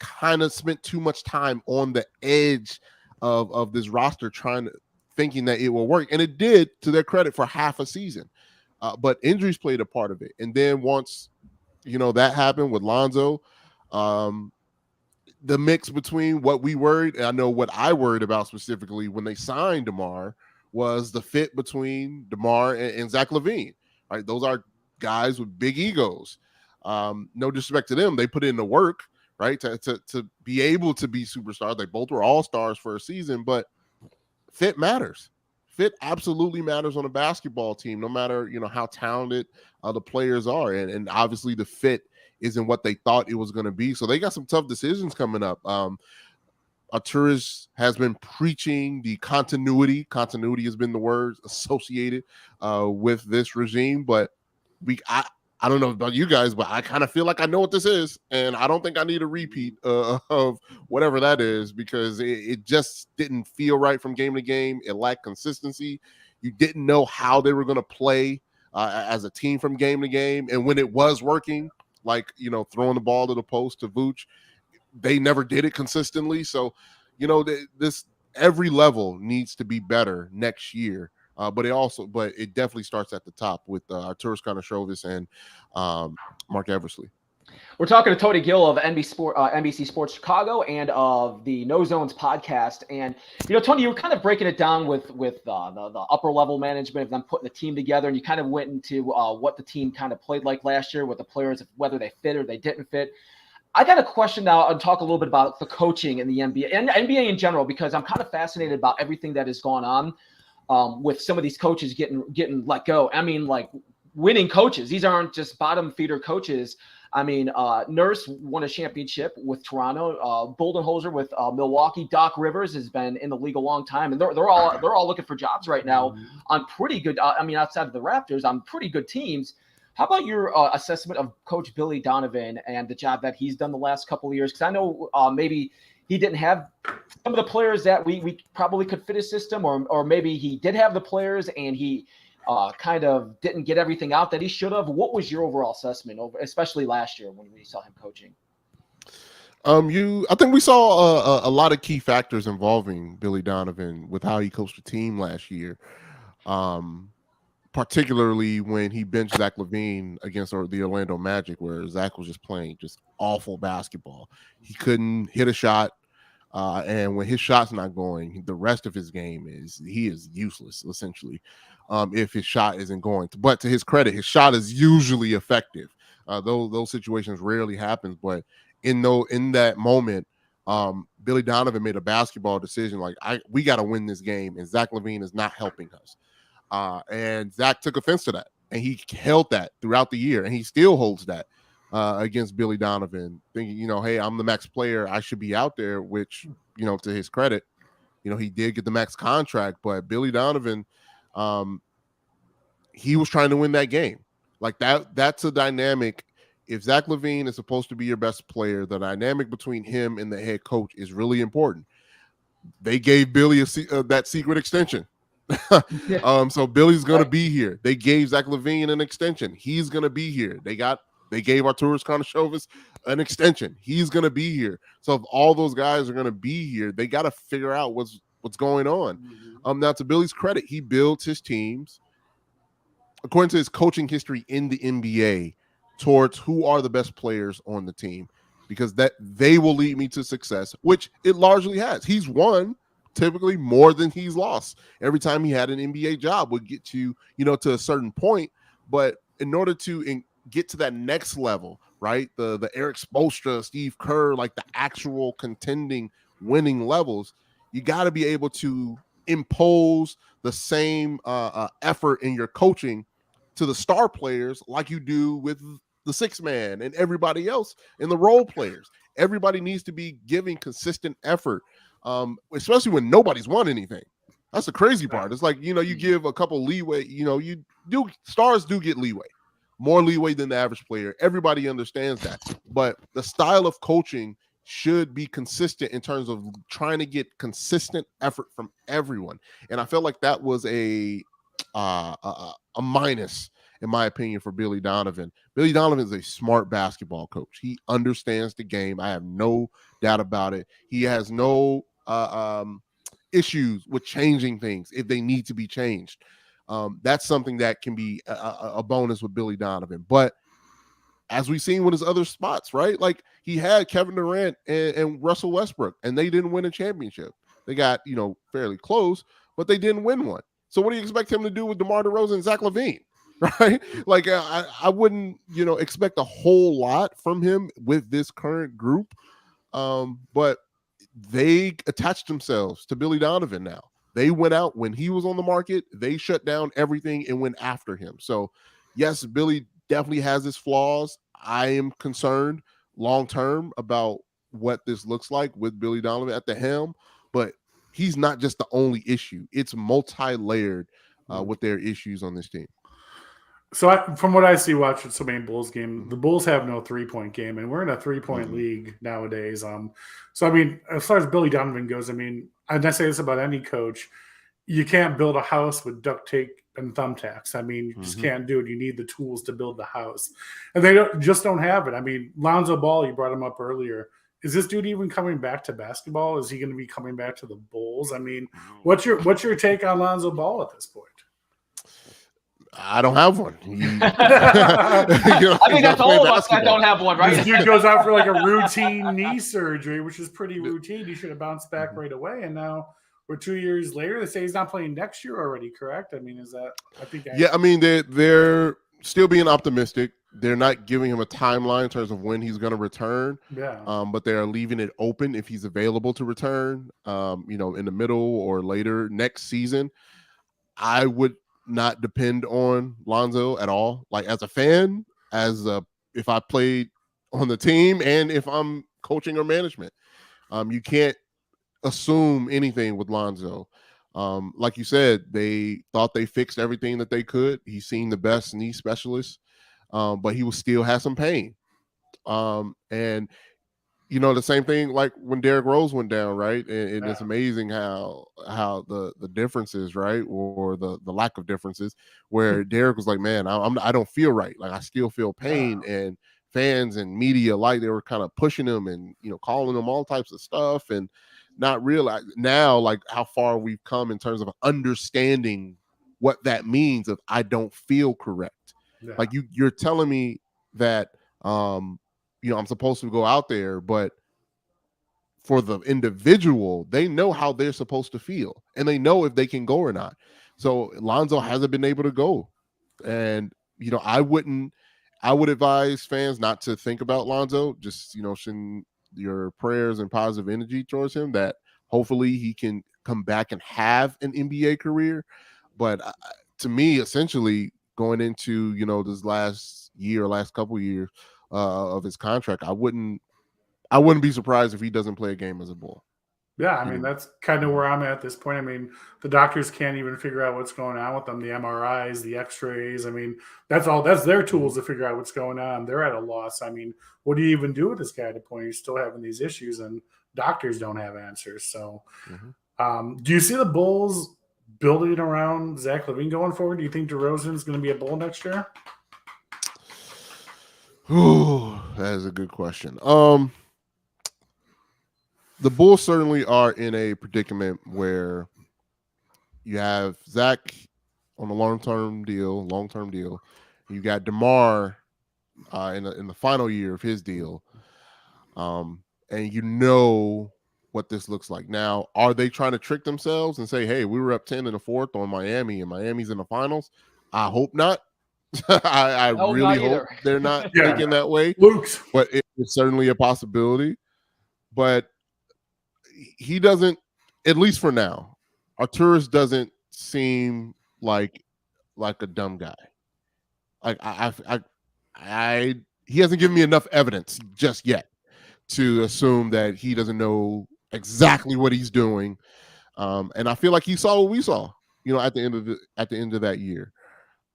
kind of spent too much time on the edge of this roster thinking that it will work. And it did, to their credit, for half a season. But injuries played a part of it. And then once, that happened with Lonzo, the mix between what we worried, and I know what I worried about specifically when they signed DeMar, was the fit between DeMar and Zach LaVine. Right? Those are guys with big egos. No disrespect to them. They put in the work, right, to be able to be superstars. They both were all-stars for a season, but fit matters. Fit absolutely matters on a basketball team, no matter, how talented the players are. And obviously the fit isn't what they thought it was going to be. So they got some tough decisions coming up. Arturas has been preaching the continuity. Continuity has been the word associated with this regime. But I don't know about you guys, but I kind of feel like I know what this is, and I don't think I need a repeat of whatever that is, because it just didn't feel right from game to game. It lacked consistency. You didn't know how they were going to play as a team from game to game, and when it was working, like, throwing the ball to the post to Vooch, they never did it consistently. So, this every level needs to be better next year. But it definitely starts at the top with Arturas Karnisovas and Mark Eversley. We're talking to Tony Gill of NBC Sports Chicago and of the No Zones podcast. And, Tony, you were kind of breaking it down with the upper level management of them putting the team together. And you kind of went into what the team kind of played like last year with the players, whether they fit or they didn't fit. I got a question now and talk a little bit about the coaching in the NBA and NBA in general, because I'm kind of fascinated about everything that has gone on with some of these coaches getting let go. I mean, like, winning coaches. These aren't just bottom feeder coaches. I mean, Nurse won a championship with Toronto. Boldenholzer with Milwaukee. Doc Rivers has been in the league a long time, and they're all looking for jobs right now on pretty good. Outside of the Raptors, on pretty good teams. How about your assessment of Coach Billy Donovan and the job that he's done the last couple of years? Because I know maybe he didn't have some of the players that we probably could fit his system, or maybe he did have the players and he kind of didn't get everything out that he should have. What was your overall assessment, especially last year when we saw him coaching? I think we saw a lot of key factors involving Billy Donovan with how he coached the team last year. Particularly when he benched Zach LaVine against the Orlando Magic, where Zach was just playing just awful basketball. He couldn't hit a shot, and when his shot's not going, the rest of his game is useless, essentially, if his shot isn't going. But to his credit, his shot is usually effective. Those situations rarely happen, but in that moment, Billy Donovan made a basketball decision like, we got to win this game, and Zach LaVine is not helping us. And Zach took offense to that, and he held that throughout the year, and he still holds that against Billy Donovan, thinking, hey, I'm the max player, I should be out there, which, to his credit, he did get the max contract, but Billy Donovan, he was trying to win that game. Like that's a dynamic. If Zach LaVine is supposed to be your best player, the dynamic between him and the head coach is really important. They gave Billy that secret extension. So Billy's gonna be here. They gave Zach LaVine an extension. He's gonna be here. They gave Arturas Karnisovas an extension. He's gonna be here. So if all those guys are gonna be here, they got to figure out what's going on. Now, to Billy's credit, he builds his teams according to his coaching history in the NBA towards who are the best players on the team, because that they will lead me to success, which it largely has. He's won typically more than he's lost. Every time he had an NBA job would get you, to a certain point. But in order to get to that next level, right? The Eric Spoelstra, Steve Kerr, like the actual contending winning levels, you got to be able to impose the same effort in your coaching to the star players like you do with the six man and everybody else in the role players. Everybody needs to be giving consistent effort. Especially when nobody's won anything. That's the crazy part. It's like, you give a couple leeway, stars do get leeway, more leeway than the average player. Everybody understands that. But the style of coaching should be consistent in terms of trying to get consistent effort from everyone. And I felt like that was a minus, in my opinion, for Billy Donovan. Billy Donovan is a smart basketball coach. He understands the game. I have no doubt about it. He has no issues with changing things if they need to be changed. That's something that can be a bonus with Billy Donovan. But as we've seen with his other spots, right? Like he had Kevin Durant and Russell Westbrook, and they didn't win a championship. They got, fairly close, but they didn't win one. So what do you expect him to do with DeMar DeRozan and Zach LaVine? Right? Like I wouldn't, expect a whole lot from him with this current group. But they attached themselves to Billy Donovan now. They went out when he was on the market. They shut down everything and went after him. So, yes, Billy definitely has his flaws. I am concerned long-term about what this looks like with Billy Donovan at the helm, but he's not just the only issue. It's multi-layered with their issues on this team. So from what I see watching so many Bulls game, the Bulls have no three-point game, and we're in a three-point league nowadays. So, I mean, as far as Billy Donovan goes, and I say this about any coach, you can't build a house with duct tape and thumbtacks. I mean, you just can't do it. You need the tools to build the house. And they don't have it. I mean, Lonzo Ball, you brought him up earlier. Is this dude even coming back to basketball? Is he going to be coming back to the Bulls? I mean, what's your take on Lonzo Ball at this point? I don't have one. I think that's all of us that don't have one, right? This dude goes out for like a routine knee surgery, which is pretty routine. He should have bounced back right away. And now we're 2 years later. They say he's not playing next year already, correct? I mean, is that – I think – Yeah, I mean, they're still being optimistic. They're not giving him a timeline in terms of when he's going to return. Yeah. But they're leaving it open if he's available to return, in the middle or later next season. I would not depend on Lonzo at all. Like as a fan, if I played on the team and if I'm coaching or management. You can't assume anything with Lonzo. Like you said, they thought they fixed everything that they could. He's seen the best knee specialists, but he will still have some pain. And the same thing like when Derrick Rose went down, right? And it's amazing how the differences, right, or the lack of differences, where Derrick was like, man, I don't feel right. Like I still feel pain, and fans and media alike, they were kind of pushing him and calling him all types of stuff, and not realize now like how far we've come in terms of understanding what that means of I don't feel correct. Yeah. Like you're telling me that I'm supposed to go out there, but for the individual, they know how they're supposed to feel and they know if they can go or not. So Lonzo hasn't been able to go. And, I would advise fans not to think about Lonzo, just, send your prayers and positive energy towards him that hopefully he can come back and have an NBA career. But to me, essentially going into, this last couple years of his contract, I wouldn't be surprised if he doesn't play a game as a Bull. Yeah, I mean, that's kind of where I'm at this point. I mean, the doctors can't even figure out what's going on with them, the MRIs, the x-rays. I mean, that's their tools to figure out what's going on. They're at a loss. I mean, what do you even do with this guy at a point? You're still having these issues and doctors don't have answers. So do you see the Bulls building around Zach LaVine going forward? Do you think DeRozan's going to be a Bull next year? Ooh, that is a good question. The Bulls certainly are in a predicament where you have Zach on a long-term deal. You got DeMar in the final year of his deal. And what this looks like. Now, are they trying to trick themselves and say, hey, we were up 10 in the fourth on Miami and Miami's in the finals? I hope not. I really hope they're not thinking that way. Luke's. But it's certainly a possibility. But he doesn't, at least for now, Arturas doesn't seem like a dumb guy. Like he hasn't given me enough evidence just yet to assume that he doesn't know exactly what he's doing. And I feel like he saw what we saw, at the end of that year.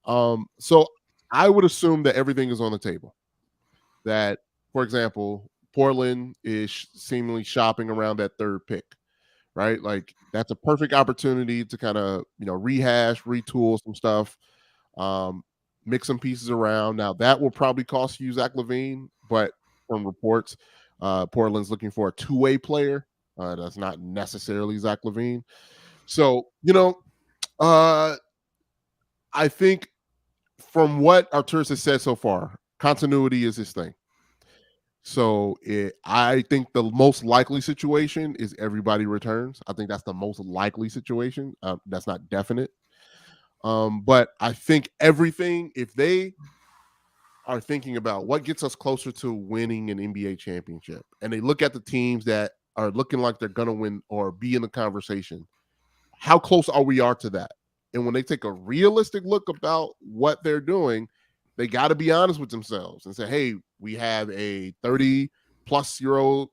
So I would assume that everything is on the table. That, for example, Portland is seemingly shopping around that third pick, right? Like that's a perfect opportunity to kind of, rehash, retool some stuff, mix some pieces around. Now that will probably cost you Zach LaVine, but from reports, Portland's looking for a two-way player. That's not necessarily Zach LaVine. So, I think from what Arturas has said so far, continuity is his thing. So I think the most likely situation is everybody returns. I think that's the most likely situation. That's not definite. But I think everything, if they are thinking about what gets us closer to winning an NBA championship, and they look at the teams that are looking like they're going to win or be in the conversation, how close are we to that? And when they take a realistic look about what they're doing, they got to be honest with themselves and say, hey, we have a 30-plus-year-old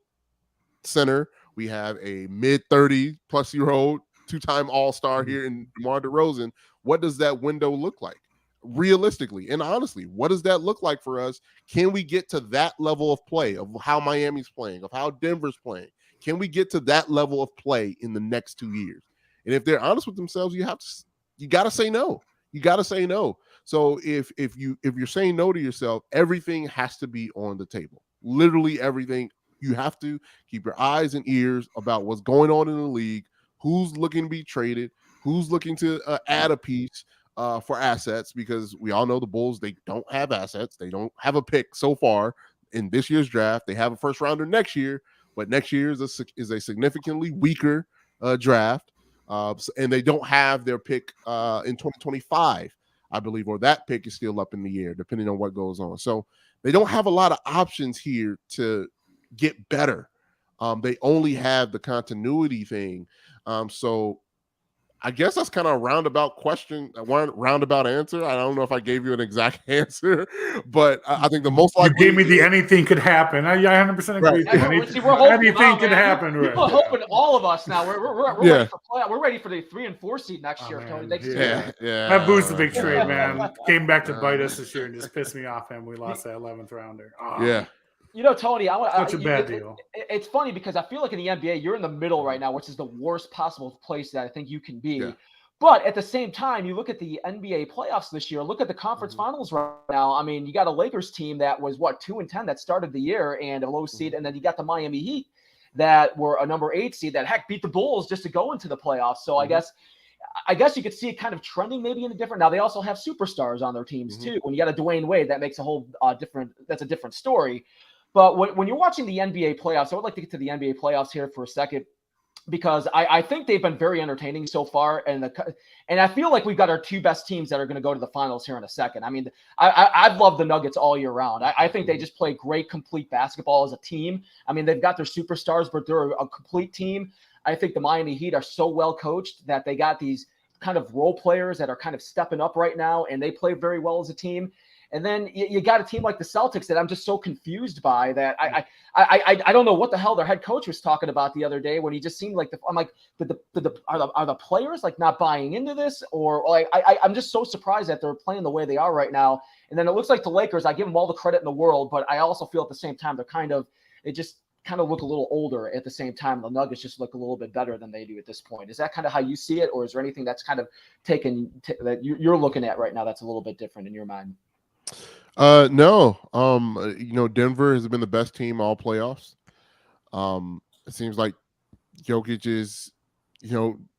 center. We have a mid-30-plus-year-old two-time All-Star here in DeMar DeRozan. What does that window look like? Realistically and honestly, what does that look like for us? Can we get to that level of play of how Miami's playing, of how Denver's playing? Can we get to that level of play in the next 2 years? And if they're honest with themselves, you got to say no. You got to say no. So if you're saying no to yourself, everything has to be on the table. Literally everything. You have to keep your eyes and ears about what's going on in the league, who's looking to be traded, who's looking to add a piece for assets, because we all know the Bulls, they don't have assets. They don't have a pick so far in this year's draft. They have a first rounder next year, but next year is a significantly weaker draft. And they don't have their pick in 2025, I believe, or that pick is still up in the air, depending on what goes on. So they don't have a lot of options here to get better. They only have the continuity thing. So I guess that's kind of a roundabout question, one roundabout answer. I don't know if I gave you an exact answer, but I think the most likely. You gave me the anything could happen. I 100% agree with you. See, we're hopeful anything now, could man. happen. People are hoping, all of us now. We're Yeah. ready for playoff. We're ready for the 3 and 4 seed next year, Tony. Next year. Yeah. That Boo's the big trade, man. Came back to bite us this year and just pissed me off, and we lost that 11th rounder. Oh. Yeah. You know, Tony, Such a bad deal. It's funny because I feel like in the NBA, you're in the middle right now, which is the worst possible place that I think you can be. Yeah. But at the same time, you look at the NBA playoffs this year, look at the conference finals right now. I mean, you got a Lakers team that was 2-10 that started the year and a low seed, and then you got the Miami Heat that were a number 8 seed that beat the Bulls just to go into the playoffs. So I guess you could see it kind of trending maybe in a different. Now they also have superstars on their teams too. When you got a Dwayne Wade, that makes a whole different. That's a different story. But when you're watching the NBA playoffs, I would like to get to the NBA playoffs here for a second, because I think they've been very entertaining so far. And I feel like we've got our 2 best teams that are going to go to the finals here in a second. I mean, I've loved the Nuggets all year round. I think they just play great, complete basketball as a team. I mean, they've got their superstars, but they're a complete team. I think the Miami Heat are so well coached that they got these kind of role players that are kind of stepping up right now, and they play very well as a team. And then you got a team like the Celtics that I'm just so confused by that I don't know what the hell their head coach was talking about the other day when he just seemed like I'm like, are the players like not buying into this, or like I'm just so surprised that they're playing the way they are right now. And then it looks like the Lakers, I give them all the credit in the world, but I also feel at the same time they just kind of look a little older at the same time. The Nuggets just look a little bit better than they do at this point. Is that kind of how you see it, or is there anything that's kind of that you're looking at right now that's a little bit different in your mind? No. Denver has been the best team all playoffs. It seems like Jokic is,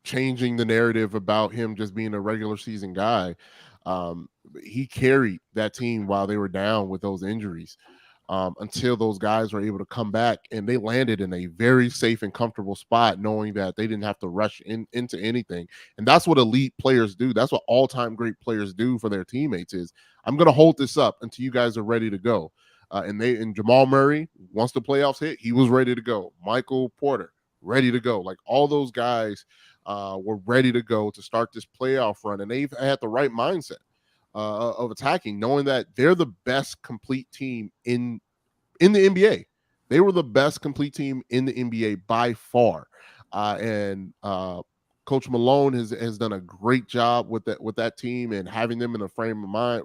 changing the narrative about him just being a regular season guy. He carried that team while they were down with those injuries, until those guys were able to come back, and they landed in a very safe and comfortable spot, knowing that they didn't have to rush into anything. And that's what elite players do. That's what all-time great players do for their teammates is, I'm going to hold this up until you guys are ready to go. And Jamal Murray, once the playoffs hit, he was ready to go. Michael Porter, ready to go. Like, all those guys were ready to go to start this playoff run, and they've had the right mindset of attacking, knowing that they're the best complete team in the NBA. They were the best complete team in the NBA by far. And Coach Malone has done a great job with that team and having them in a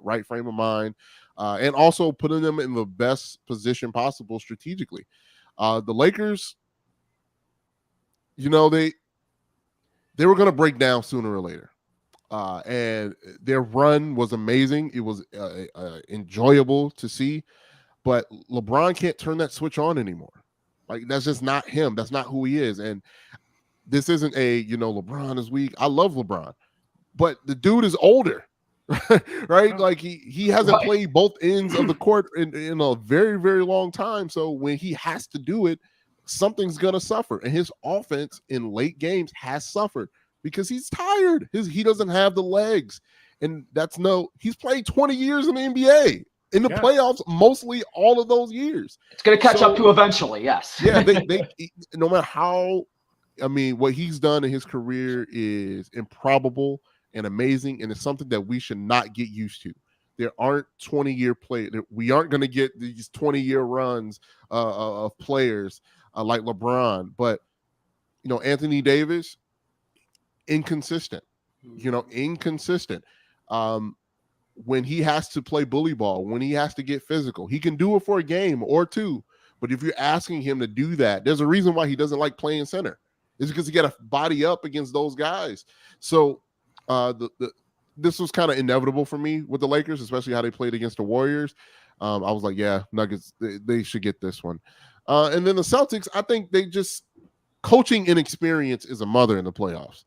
right frame of mind, and also putting them in the best position possible strategically. The Lakers, they were going to break down sooner or later. And their run was amazing. It was enjoyable to see, but LeBron can't turn that switch on anymore. Like, that's just not him. That's not who he is. And this isn't LeBron is weak. I love LeBron, but the dude is older, right? Like, he hasn't played both ends of the court in a very, very long time. So when he has to do it, something's going to suffer. And his offense in late games has suffered, because he's tired. He doesn't have the legs. And he's played 20 years in the NBA. In the playoffs, mostly all of those years. It's going to catch up to eventually, yes. Yeah, they no matter how, what he's done in his career is improbable and amazing, and it's something that we should not get used to. There aren't 20-year players. We aren't going to get these 20-year runs of players like LeBron. But, Anthony Davis, inconsistent, inconsistent. When he has to play bully ball, when he has to get physical, he can do it for a game or two. But if you're asking him to do that, there's a reason why he doesn't like playing center. It's because he got to body up against those guys. So this was kind of inevitable for me with the Lakers, especially how they played against the Warriors. I was like, yeah, Nuggets, they should get this one. And then the Celtics, I think they just coaching inexperience is a mother in the playoffs.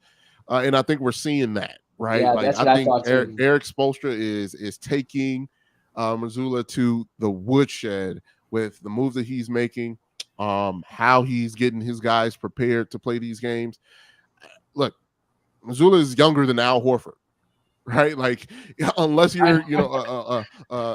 And I think we're seeing that, right? Yeah, like, I think Eric Spoelstra is taking Missoula to the woodshed with the moves that he's making, how he's getting his guys prepared to play these games. Look, Missoula is younger than Al Horford, right? Like, unless you're, a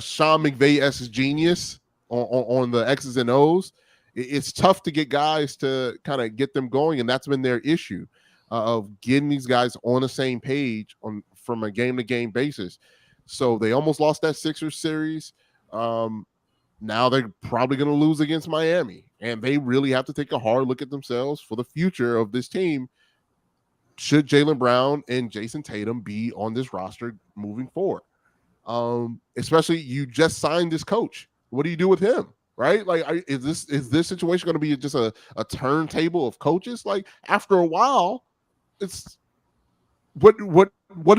Sean McVay-esque genius on the X's and O's, it's tough to get guys to kind of get them going, and that's been their issue. of getting these guys on the same page from a game-to-game basis. So they almost lost that Sixers series. Now they're probably going to lose against Miami, and they really have to take a hard look at themselves for the future of this team. Should Jaylen Brown and Jason Tatum be on this roster moving forward? Especially you just signed this coach. What do you do with him? Right? Like, is this situation going to be just a turntable of coaches? Like, after a while, it's what do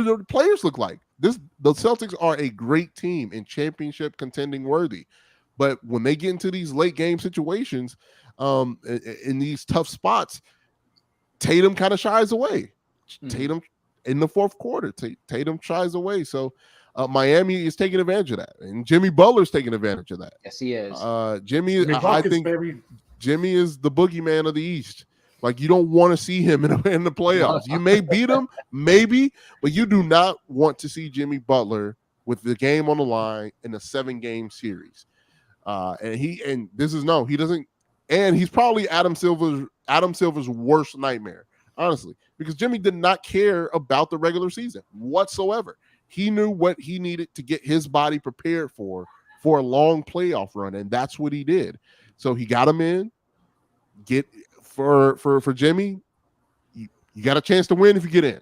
the players look like? The Celtics are a great team and championship contending worthy. But when they get into these late game situations, in these tough spots, Tatum kind of shies away. Tatum in the fourth quarter, Tatum shies away. So Miami is taking advantage of that, and Jimmy Butler's taking advantage of that. Yes, he is. I think Jimmy is the boogeyman of the East. Like, you don't want to see him in the playoffs. You may beat him, maybe, but you do not want to see Jimmy Butler with the game on the line in a 7-game series. And he's probably Adam Silver's worst nightmare, honestly, because Jimmy did not care about the regular season whatsoever. He knew what he needed to get his body prepared for a long playoff run, and that's what he did. So he got him in. For Jimmy, you got a chance to win if you get in.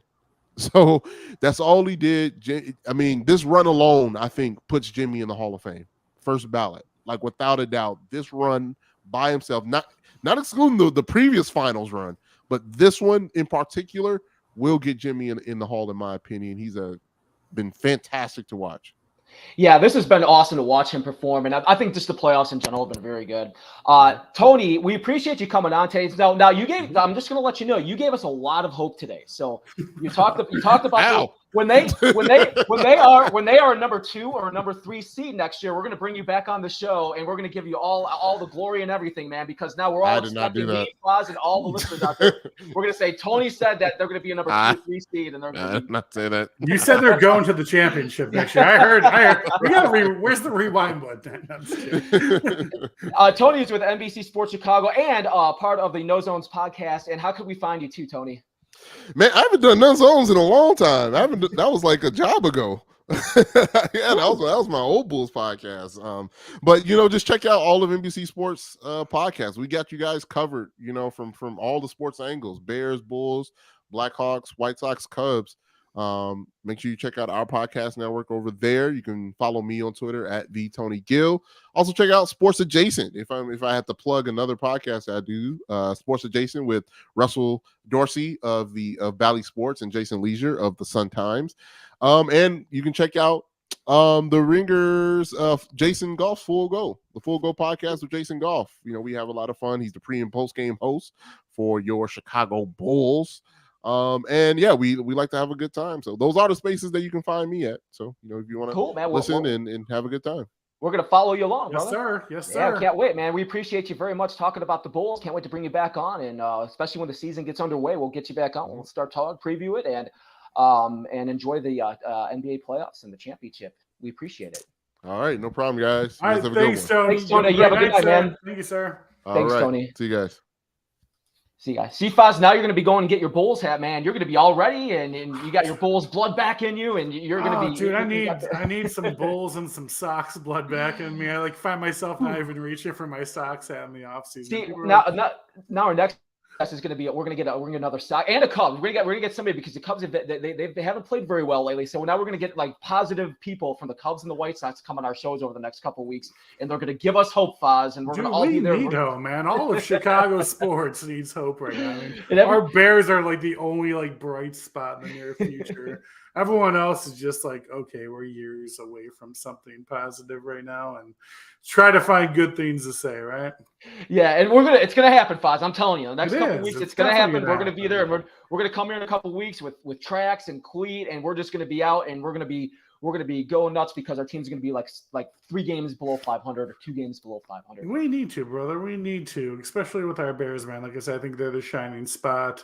So that's all he did. I mean, this run alone, I think, puts Jimmy in the Hall of Fame, first ballot. Like, without a doubt, this run by himself, not excluding the previous finals run, but this one in particular will get Jimmy in the Hall, in my opinion. He's been fantastic to watch. Yeah, this has been awesome to watch him perform, and I think just the playoffs in general have been very good. Tony, we appreciate you coming on today. Now I'm just going to let you know, you gave us a lot of hope today. So you talked about when they are a number 2 or a number 3 seed next year, we're going to bring you back on the show, and we're going to give you all the glory and everything, man, because now we're all expecting me, Foz, and all the listeners out there. We're going to say Tony said that they're going to be a number 2 or 3 seed, and they're going to did not say that. You said they're going to the championship next year. I heard. We got where's the rewind button? Tony is with NBC Sports Chicago and part of the No Zones podcast. And how could we find you too, Tony? Man, I haven't done No Zones in a long time. That was like a job ago. Yeah, that was my old Bulls podcast. But just check out all of NBC Sports podcasts. We got you guys covered. From all the sports angles: Bears, Bulls, Blackhawks, White Sox, Cubs. Make sure you check out our podcast network over there. You can follow me on Twitter at @TonyGill. Also check out Sports Adjacent. If I have to plug another podcast, I do Sports Adjacent with Russell Dorsey of Valley Sports and Jason Leisure of the Sun Times. And you can check out the Ringers of Jason Goff's the Full Go podcast with Jason Goff. We have a lot of fun. He's the pre and post game host for your Chicago Bulls. And yeah, we like to have a good time. So those are the spaces that you can find me at. So, if you want to listen and have a good time. We're going to follow you along, yes, brother. Sir. Yes, sir. Yeah, can't wait, man. We appreciate you very much talking about the Bulls. Can't wait to bring you back on. And especially when the season gets underway, we'll get you back on. We'll start talking, preview it, and enjoy the NBA playoffs and the championship. We appreciate it. All right. No problem, guys. All right. Thanks, Tony. Thanks, Tony. You have a good night, man. Thank you, sir. Thanks, Tony. See you guys. See, guys. See, Foz, now you're going to be going and get your Bulls hat, man. You're going to be all ready, and you got your Bulls blood back in you, and you're going to be. Dude, I need some Bulls and some Sox blood back in me. I find myself not even reaching for my Socks hat in the offseason. See, now our next is going to be we're going to get another Sox and a Cubs. We're going to get somebody because the Cubs they haven't played very well lately. So now we're going to get like positive people from the Cubs and the White Sox come on our shows over the next couple of weeks, and they're going to give us hope, Foz, and we're going to all be there. We need hope, man. All of Chicago sports needs hope right now. Our Bears are like the only like bright spot in the near future. Everyone else is just like, okay, we're years away from something positive right now, and try to find good things to say, right? Yeah, and it's gonna happen, Foz. I'm telling you, the next couple of weeks, it's gonna happen. We're gonna be there, and we're gonna come here in a couple of weeks with tracks and cleat, and we're just gonna be out, and we're gonna be going nuts because our team's gonna be like 3 games below 500 or 2 games below 500. We need to, brother. We need to, especially with our Bears, man. Like I said, I think they're the shining spot.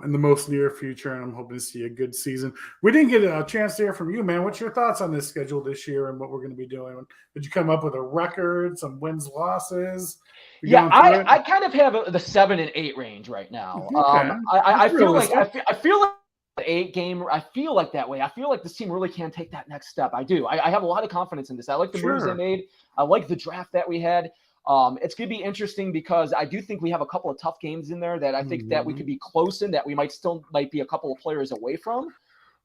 in the most near future, and I'm hoping to see a good season. We didn't get a chance to hear from you, man. What's your thoughts on this schedule this year and what we're going to be doing? Did you come up with a record, some wins, losses? Yeah, I kind of have the 7 and 8 range right now. Okay. I feel like the 8 game. I feel like that way. I feel like this team really can take that next step. I do. I have a lot of confidence in this. I like the moves they made. I like the draft that we had. It's going to be interesting because I do think we have a couple of tough games in there that I think that we could be close in, that we might be a couple of players away from.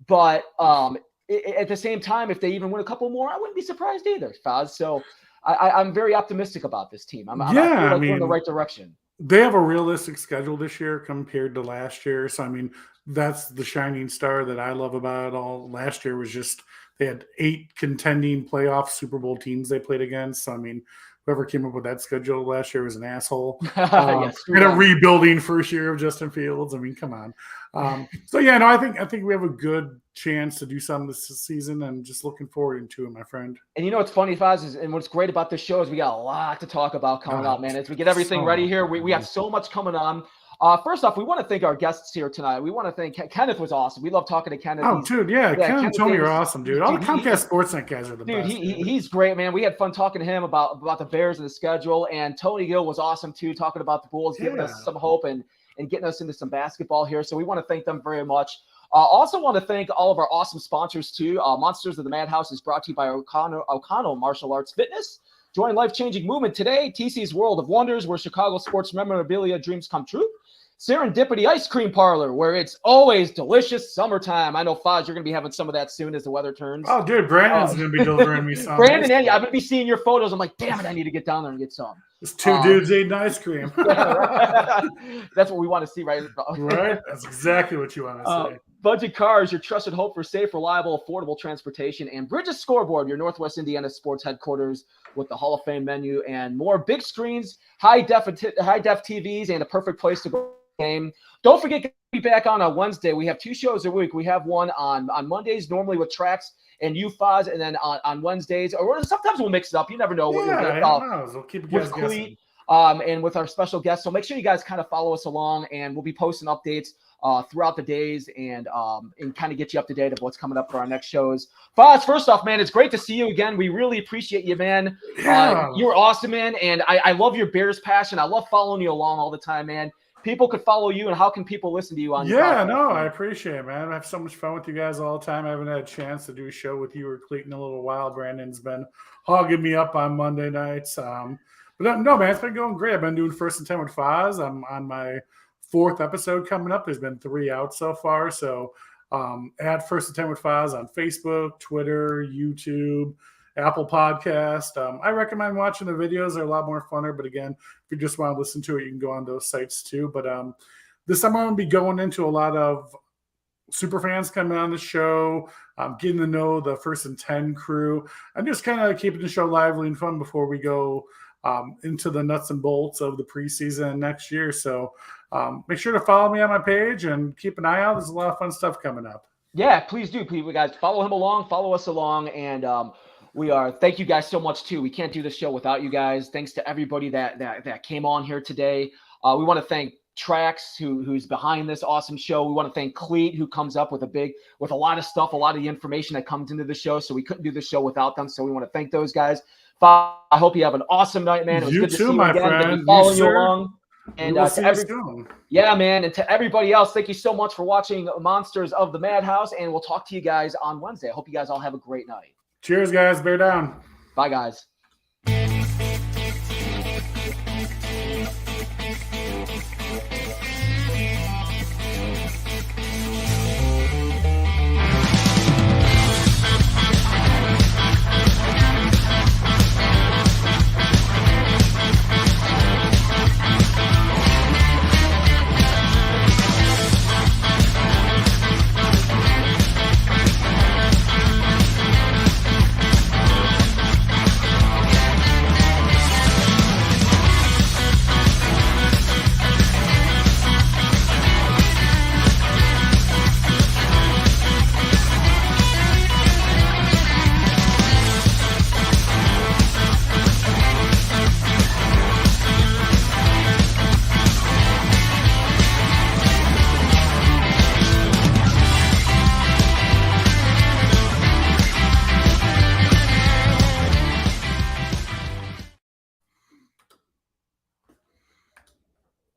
But at the same time, if they even win a couple more, I wouldn't be surprised either, Foz. So I'm very optimistic about this team. I feel like we're in the right direction. They have a realistic schedule this year compared to last year. So, I mean, that's the shining star that I love about it all. Last year was just they had 8 contending playoff Super Bowl teams they played against. So, I mean, whoever came up with that schedule last year was an asshole. And a rebuilding first year of Justin Fields. I mean, come on. I think we have a good chance to do something this season, and just looking forward to it, my friend. And you know what's funny, Foz, and what's great about this show is we got a lot to talk about coming up, man. As we get everything ready here, we have so much coming on. First off, we want to thank our guests here tonight. We want to thank Kenneth. Was awesome. We love talking to Kenneth. Oh, dude, Kenneth and Tony are awesome, dude. All the Comcast Sportsnet guys are the best. Dude, he's great, man. We had fun talking to him about the Bears and the schedule. And Tony Gill was awesome too, talking about the Bulls, giving us some hope and getting us into some basketball here. So we want to thank them very much. Also want to thank all of our awesome sponsors too. Monsters of the Madhouse is brought to you by O'Connell Martial Arts Fitness. Join life-changing movement today. TC's World of Wonders, where Chicago sports memorabilia dreams come true. Serendipity Ice Cream Parlor, where it's always delicious summertime. I know, Foz, you're going to be having some of that soon as the weather turns. Oh, dude, Brandon's going to be delivering me some. Brandon, I'm going to be seeing your photos. I'm like, damn it, I need to get down there and get some. It's 2 dudes eating ice cream. Right. That's what we want to see, right? Right? That's exactly what you want to say. Budget Cars, your trusted hope for safe, reliable, affordable transportation. And Bridges Scoreboard, your Northwest Indiana sports headquarters with the Hall of Fame menu and more big screens, high-def TVs, and a perfect place to go game. Don't forget to be back on a Wednesday. We have 2 shows a week. We have one on Mondays, normally with Trax and UFOZ, and then on Wednesdays, or sometimes we'll mix it up. You never know what you'll get we'll keep you guys guessing. And with our special guests. So make sure you guys kind of follow us along, and we'll be posting updates throughout the days and kind of get you up to date of what's coming up for our next shows. Foz, first off, man, it's great to see you again. We really appreciate you, man. You were awesome, man, and I love your Bears passion. I love following you along all the time, man. People could follow you, and how can people listen to you on your podcast? I appreciate it, man. I have so much fun with you guys all the time. I haven't had a chance to do a show with you or Clayton in a little while. Brandon's been hogging me up on Monday nights. But no, man, it's been going great. I've been doing First and 10 with Foz. I'm on my 4th episode coming up. There's been 3 out so far. So add First and 10 with Foz on Facebook, Twitter, YouTube, Apple Podcast. I recommend watching the videos. They're a lot more funner. But again, if you just want to listen to it, you can go on those sites too. But this time I'm going to be going into a lot of super fans coming on the show, getting to know the First and 10 crew, and just kind of keeping the show lively and fun before we go into the nuts and bolts of the preseason next year. So make sure to follow me on my page and keep an eye out. There's a lot of fun stuff coming up. Yeah, please do. Please, guys, follow him along, follow us along. And thank you guys so much too. We can't do this show without you guys. Thanks to everybody that came on here today. We want to thank Trax, who's behind this awesome show. We want to thank Cleet, who comes up with a lot of stuff, a lot of the information that comes into the show. So we couldn't do the show without them. So we want to thank those guys. I hope you have an awesome night, man. It was good to see you again. Friend. Following you along. And man, and to everybody else, thank you so much for watching Monsters of the Madhouse. And we'll talk to you guys on Wednesday. I hope you guys all have a great night. Cheers, guys. Bear down. Bye, guys.